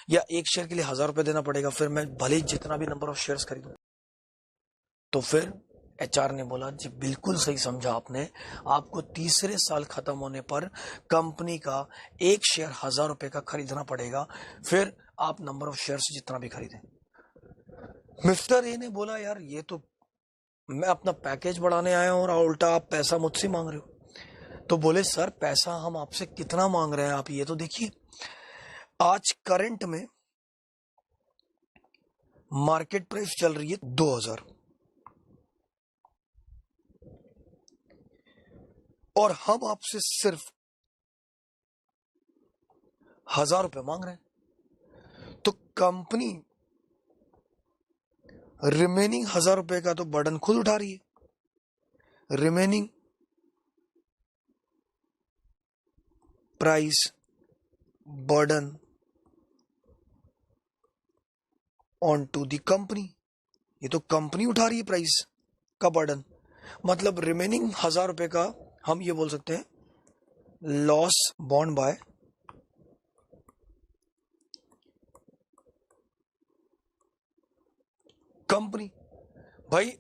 या एक शेयर के लिए ₹1000 देना पड़ेगा, फिर मैं भले ही जितना भी नंबर ऑफ शेयर्स खरीदूं। तो फिर एचआर ने बोला जी बिल्कुल सही समझा आपने, आपको तीसरे साल खत्म होने पर कंपनी का एक शेयर ₹1000 का खरीदना पड़ेगा, फिर आप नंबर ऑफ शेयर्स जितना भी खरीदें। मिस्टर ए ने बोला यार ये तो मैं अपना पैकेज बढ़ाने आया हूं और उल्टा आप पैसा मुझसे मांग रहे हो। तो बोले सर पैसा हम आपसे कितना मांग रहे हैं, आप ये तो देखिए, आज करंट में मार्केट प्राइस चल रही है 2000 और हम आपसे सिर्फ ₹1000 मांग रहे हैं। तो कंपनी रिमेनिंग ₹1000 का तो बर्डन खुद उठा रही है। Remaining price burden on to the company, ये तो कंपनी उठा रही है प्राइस का बर्डन। मतलब रिमेनिंग ₹1000 का हम ये बोल सकते हैं लॉस बॉन्ड बाय कंपनी। भाई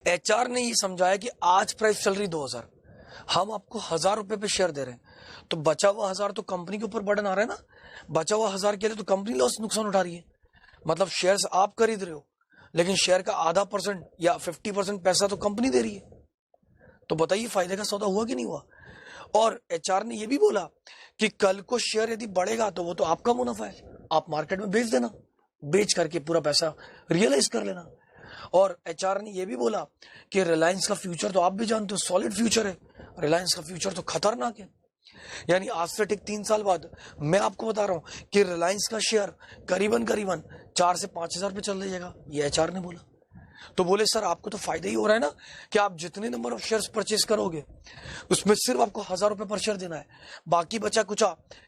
एचआर ने ये समझाया कि आज प्राइस चल रही 2000, हम आपको ₹1000 पे शेयर दे रहे हैं, तो बचा हुआ 1000 तो कंपनी के ऊपर बर्डन आ रहा है ना, बचा हुआ 1000 के लिए तो कंपनी लॉस नुकसान उठा रही है। मतलब शेयर्स आप खरीद रहे हो लेकिन शेयर का आधा % या 50% पैसा तो कंपनी दे रही है। तो बताइए फायदे का सौदा हुआ कि नहीं हुआ। और एचआर ने यह भी बोला कि कल को शेयर यदि बढ़ेगा तो वो तो आपका मुनाफा है, आप मार्केट में बेच देना, बेच करके पूरा पैसा रियलाइज कर लेना। और एचआर ने यह भी बोला कि रिलायंस का फ्यूचर तो आप भी जानते हो सॉलिड फ्यूचर है, रिलायंस का फ्यूचर तो खतरनाक है। यानी आज से ठीक 3 साल बाद मैं आपको बता रहा हूं कि रिलायंस का शेयर करीबन 4 से 5 हजार पे चल जाएगा, ये एचआर ने बोला। तो बोले सर आपको तो फायदा ही हो रहा है ना कि आप जितने नंबर ऑफ शेयर्स परचेज करोगे उसमें सिर्फ आपको ₹1000 पर शेयर देना है, बाकी बचा कुचा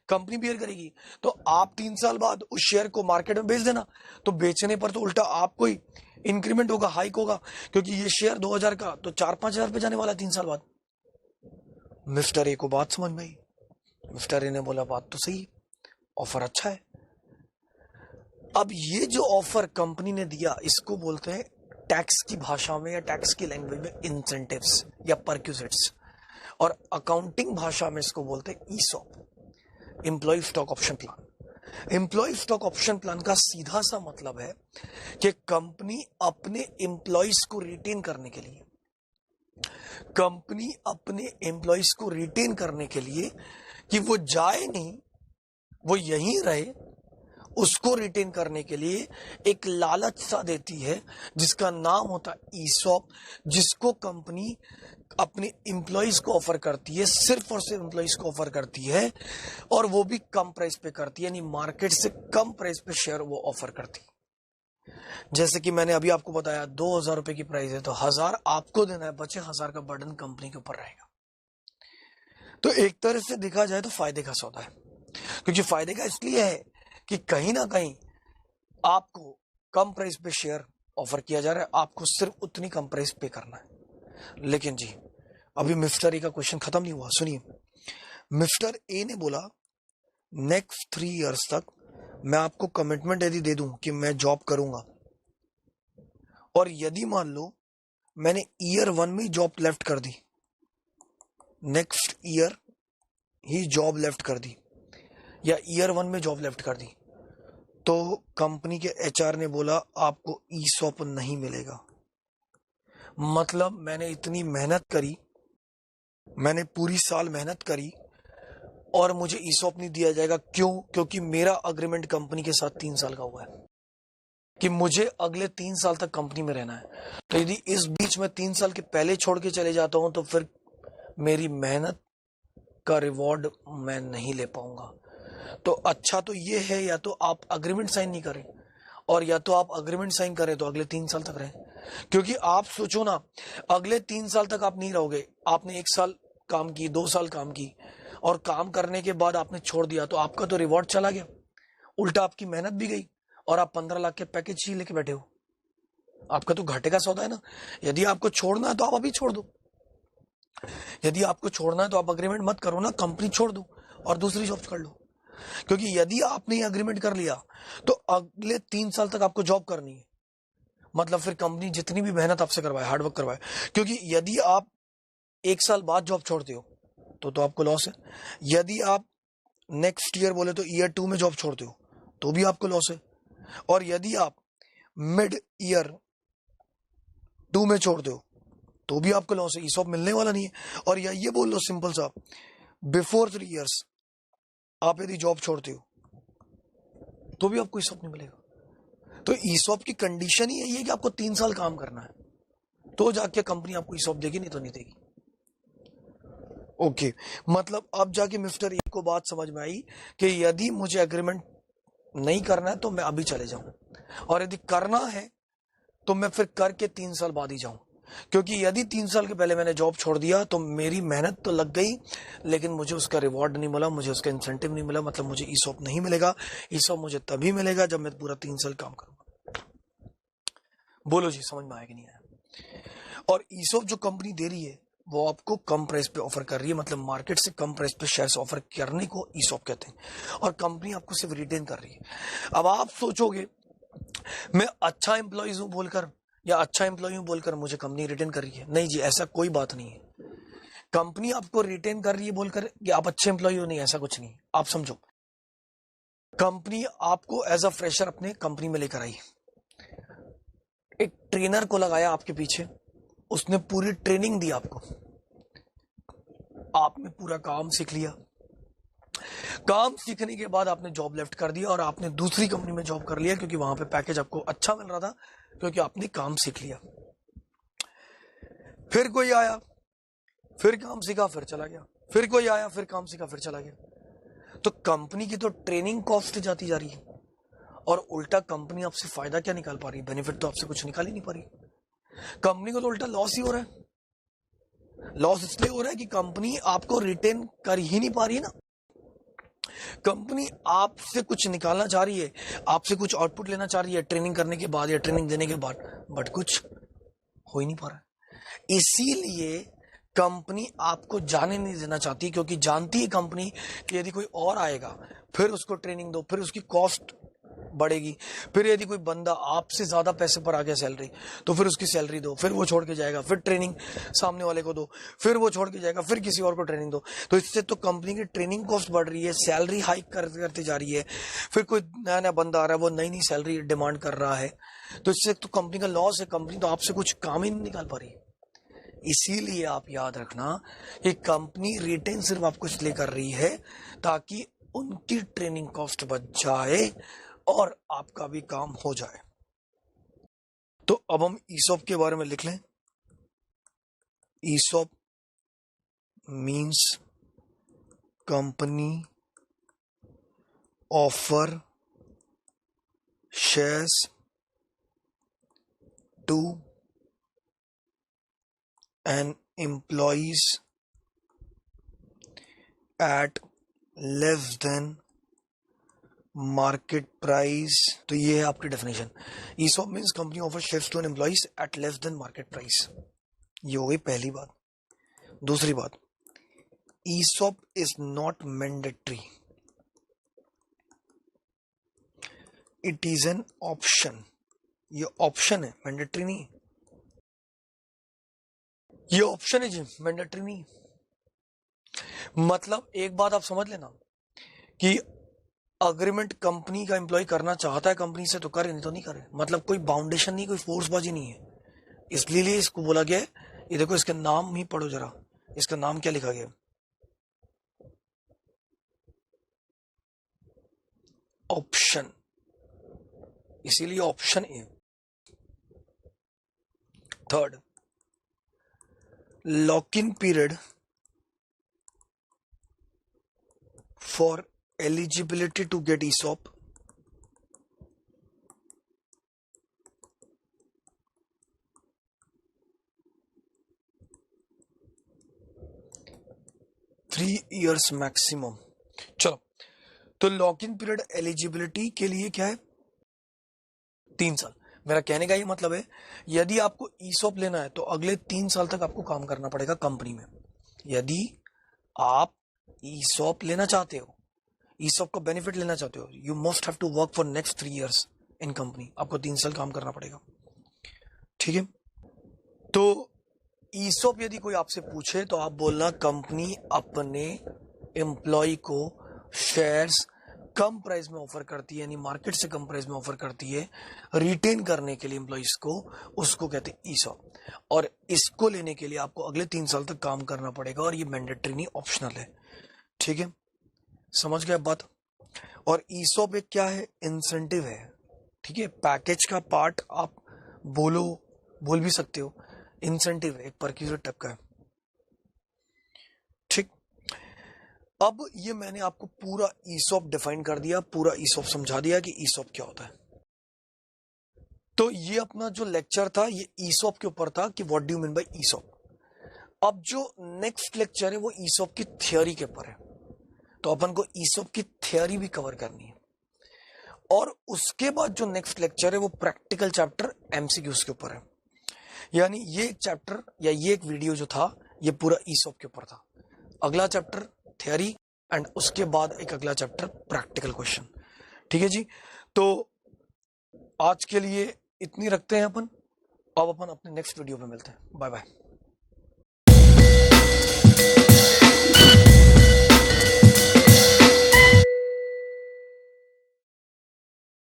कंपनी बियर करेगी। तो आप 3 साल बाद उस शेयर को मार्केट में बेच देना, तो बेचने पर तो उल्टा आपको ही इंक्रीमेंट होगा, हाइक होगा, क्योंकि ये शेयर 2000 का तो 4-5 हजार पे जाने वाला 3 साल बाद। मिस्टर ए को बात समझ में आई। मिस्टर ए ने बोला बात तो सही, ऑफर अच्छा है। अब ये जो ऑफर कंपनी ने दिया इसको बोलते हैं टैक्स की भाषा में या टैक्स की लैंग्वेज में इंसेंटिव्स या परक्यूजिट्स, और अकाउंटिंग भाषा में इसको बोलते हैं ESOP, employ stock option plan. Employ stock option plan का सीधा सा मतलब है कि कंपनी अपने एम्प्लॉयज को रिटेन करने के लिए, कंपनी अपने एम्प्लॉयज को रिटेन करने के लिए कि वो जाए नहीं, वो यहीं रहे, उसको रिटेन करने के लिए एक लालच सा देती है जिसका नाम होता है ईसॉप, जिसको कंपनी अपने एम्प्लॉयज को ऑफर करती है, सिर्फ और सिर्फ एम्प्लॉयज को ऑफर करती है, और वो भी कम प्राइस पे करती है, यानी मार्केट से कम प्राइस पे शेयर वो ऑफर करती है। जैसे कि मैंने अभी आपको बताया ₹2000 की प्राइस है तो 1000 आपको देना है, बचे 1000 का बर्डन कंपनी के ऊपर रहेगा। तो एक तरह से देखा जाए तो फायदे का सौदा है, क्योंकि फायदे का इसलिए है कि कहीं ना कहीं आपको कम प्राइस पे शेयर ऑफर किया जा रहा है, आपको सिर्फ उतनी कम प्राइस पे करना है। लेकिन जी अभी मिस्टर ए का क्वेश्चन खत्म नहीं हुआ, सुनिए। मिस्टर ए ने बोला नेक्स्ट 3 इयर्स तक मैं आपको कमिटमेंट यदि दे दूं कि मैं जॉब करूंगा, और यदि मान लो मैंने ईयर 1 में जॉब लेफ्ट कर दी, नेक्स्ट ईयर ही जॉब लेफ्ट कर दी, या ईयर 1 में जॉब लेफ्ट कर दी, तो कंपनी के एचआर ने बोला आपको ईसॉप नहीं मिलेगा। मतलब मैंने इतनी मेहनत करी, मैंने पूरी साल मेहनत करी और मुझे ईसॉप नहीं दिया जाएगा। क्यों? क्योंकि मेरा अग्रीमेंट कंपनी के साथ 3 साल का हुआ है कि मुझे अगले 3 साल तक कंपनी में रहना है। तो यदि इस बीच में 3 साल के पहले छोड़ के चले जाता हूं तो फिर मेरी मेहनत का रिवॉर्ड मैं नहीं ले पाऊंगा। तो अच्छा तो ये है या तो आप अग्रीमेंट साइन नहीं करें, और या तो आप अग्रीमेंट साइन करें तो अगले 3 साल तक रहें, क्योंकि आप सोचो ना, अगले 3 साल तक आप नहीं रहोगे, आपने 1 साल काम की, 2 साल काम की, और काम करने के बाद आपने छोड़ दिया, तो आपका तो रिवॉर्ड चला गया, उल्टा आपकी मेहनत भी गई, और आप 15 लाख के पैकेज ही लेके बैठे हो। आपका तो घाटे का सौदा है ना। यदि आपको छोड़ना है तो आप अभी छोड़ दो, यदि आपको छोड़ना है तो आप अग्रीमेंट मत करो ना, कंपनी छोड़ दो और दूसरी जॉब कर लो। क्योंकि यदि आपने ये अग्रीमेंट कर लिया तो अगले 3 साल तक आपको जॉब करनी है, मतलब फिर कंपनी जितनी भी मेहनत आपसे करवाए, हार्डवर्क करवाए, क्योंकि यदि आप 1 साल बाद जॉब छोड़ते हो तो आपको लॉस है। यदि आप नेक्स्ट ईयर बोले तो ईयर 2 में जॉब छोड़ते हो तो भी आपको लॉस है। और यदि आप मिड ईयर 2 में छोड़ते हो तो भी आपको लॉस है, ईसॉप मिलने वाला नहीं है। और या ये बोल लो सिंपल सा, बिफोर 3 इयर्स आप यदि जॉब छोड़ते हो तो भी आपको ईसॉप नहीं मिलेगा। तो ईसॉप की कंडीशन ही यही है कि आपको 3 साल काम करना है, तो जाके कंपनी आपको ईसॉप देगी, नहीं तो नहीं देगी। ओके, मतलब अब जाके मिस्टर ए को बात समझ में आई कि यदि मुझे एग्रीमेंट नहीं करना है तो मैं अभी चले जाऊं, और यदि करना है तो मैं फिर करके 3 साल बाद ही जाऊं। क्योंकि यदि 3 साल के पहले मैंने जॉब छोड़ दिया तो मेरी मेहनत तो लग गई, लेकिन मुझे उसका रिवॉर्ड नहीं मिला, मुझे उसका इंसेंटिव नहीं मिला, मतलब मुझे ईसॉप नहीं मिलेगा। ईसॉप मुझे तभी मिलेगा जब मैं पूरा 3 साल काम करूंगा। बोलो जी, समझ में आया कि नहीं आया? और ईसॉप जो कंपनी दे रही है वो आपको कम प्राइस पे ऑफर कर रही है, मतलब मार्केट से कम प्राइस पे शेयर्स ऑफर करने को ईसॉप कहते हैं, और कंपनी आपको सिर्फ रिटेन कर रही है। अब आप सोचोगे मैं अच्छा एम्प्लॉइज हूं बोलकर या अच्छा एम्प्लॉय हूं बोलकर मुझे कंपनी रिटेन कर रही है, नहीं जी, ऐसा कोई बात नहीं है। कंपनी आपको रिटेन कर रही है बोलकर कि आप अच्छे एम्प्लॉय हो, नहीं, ऐसा कुछ नहीं। आप समझो, कंपनी आपको एज अ फ्रेशर अपने कंपनी में लेकर आई, एक ट्रेनर को लगाया आपके पीछे, उसने पूरी ट्रेनिंग दी आपको, आपने पूरा काम सीख लिया। काम सीखने के बाद आपने जॉब लेफ्ट कर दिया और आपने दूसरी कंपनी में जॉब कर लिया, क्योंकि वहां पे पैकेज आपको अच्छा मिल रहा था, क्योंकि आपने काम सीख लिया। फिर कोई आया, फिर काम सीखा, फिर चला गया, फिर कोई आया, फिर काम सीखा, फिर चला गया। तो कंपनी की तो ट्रेनिंग कॉस्ट जाती जा रही है, और उल्टा कंपनी आपसे फायदा क्या निकाल पा रही है? बेनिफिट तो आपसे कुछ निकाल ही नहीं पा रही। कंपनी को तो उल्टा लॉस ही हो रहा है। लॉस इसलिए हो रहा है कि कंपनी आपको रिटेन कर ही नहीं पा रही है ना। कंपनी आपसे कुछ निकालना चाह रही है, आपसे कुछ आउटपुट लेना चाह रही है ट्रेनिंग करने के बाद या ट्रेनिंग देने के बाद, बट कुछ हो ही नहीं पा रहा है। इसीलिए कंपनी आपको जाने नहीं देना चाहती, क्योंकि जानती है कंपनी कि यदि कोई और आएगा फिर उसको ट्रेनिंग दो, फिर उसकी कॉस्ट बढ़ेगी, फिर यदि कोई बंदा आपसे ज्यादा पैसे पर आ गया सैलरी तो फिर उसकी सैलरी दो, फिर वो छोड़ के जाएगा, फिर ट्रेनिंग सामने वाले को दो, फिर वो छोड़ के जाएगा, फिर किसी और को ट्रेनिंग दो। तो इससे तो कंपनी की ट्रेनिंग कॉस्ट बढ़ रही है, सैलरी हाइक करते जा रही है, फिर कोई नया नया बंदा आ रहा है, वो नई नई सैलरी डिमांड कर रहा है, तो इससे तो कंपनी का लॉस है। कंपनी तो आपसे कुछ काम ही नहीं निकाल पा रही। इसीलिए आप याद रखना कि कंपनी रिटेन सिर्फ आपको इसलिए कर रही है ताकि उनकी ट्रेनिंग कॉस्ट बच जाए और आपका भी काम हो जाए। तो अब हम ईसॉप के बारे में लिख लें। ESOP means company offer shares to an employees at less than market price. तो ये है आपकी definition. ESOP means company offer shares to an employees at less than market price. ये हो गई पहली बात। दूसरी बात, ESOP is not mandatory, it is an option. ये ऑप्शन है, मैंडेटरी नहीं। ये ऑप्शन है जी, मैंडेटरी नहीं। मतलब एक बात आप समझ लेना कि अग्रीमेंट कंपनी का एम्प्लॉय करना चाहता है कंपनी से तो करे, नहीं तो नहीं करे। मतलब कोई बाउंडेशन नहीं, कोई फोर्सबाजी नहीं है। इसलिए इसको बोला गया है। ये देखो, इसका नाम ही पढ़ो जरा, इसका नाम क्या लिखा गया? ऑप्शन। इसीलिए ऑप्शन है। Third, lock in period for eligibility to get ESOP, years maximum. चलो, तो लॉक इन पीरियड एलिजिबिलिटी के लिए क्या है? 3 साल। मेरा कहने का ये मतलब है, यदि आपको ईसॉप लेना है तो अगले 3 साल तक आपको काम करना पड़ेगा कंपनी में। यदि आप ईसॉप लेना चाहते हो, ईसॉप का बेनिफिट लेना चाहते हो, you must have to work for next 3 years in company. आपको 3 साल काम करना पड़ेगा, ठीक है। तो ईसॉप यदि कोई आपसे पूछे तो आप बोलना कंपनी अपने एम्प्लॉय को शेयर्स कम प्राइस में ऑफर करती है, यानी मार्केट से कम प्राइस में ऑफर करती है रिटेन करने के लिए एम्प्लॉइज को, उसको कहते हैं ईसॉप। और इसको लेने के लिए आपको अगले 3 साल तक काम करना पड़ेगा, और ये मैंडेटरी नहीं, ऑप्शनल है, ठीक है। समझ गए बात? और ईसॉप एक क्या है? इंसेंटिव है, ठीक है। पैकेज का पार्ट आप बोल भी सकते हो, इंसेंटिव है, एक परक्यूजर टाइप का है, ठीक। अब ये मैंने आपको पूरा ईसॉप डिफाइन कर दिया, पूरा ईसॉप समझा दिया कि ईसॉप क्या होता है। तो ये अपना जो लेक्चर था ये ईसॉप के ऊपर था कि what do you mean by ESOP. अब जो नेक्स्ट लेक्चर है वो ईसॉप की थ्योरी के ऊपर है, तो अपन को ईसॉप की थ्योरी भी कवर करनी है। और उसके बाद जो नेक्स्ट लेक्चर है वो प्रैक्टिकल चैप्टर एमसीक्यूज के ऊपर है। यानी ये एक चैप्टर या ये एक वीडियो जो था ये पूरा ईसॉप के ऊपर था। अगला चैप्टर थ्योरी एंड उसके बाद एक अगला चैप्टर प्रैक्टिकल क्वेश्चन, ठीक है जी। तो आज के लिए इतनी रखते हैं अपन, अब अपन अपने नेक्स्ट वीडियो में मिलते हैं। Bye bye.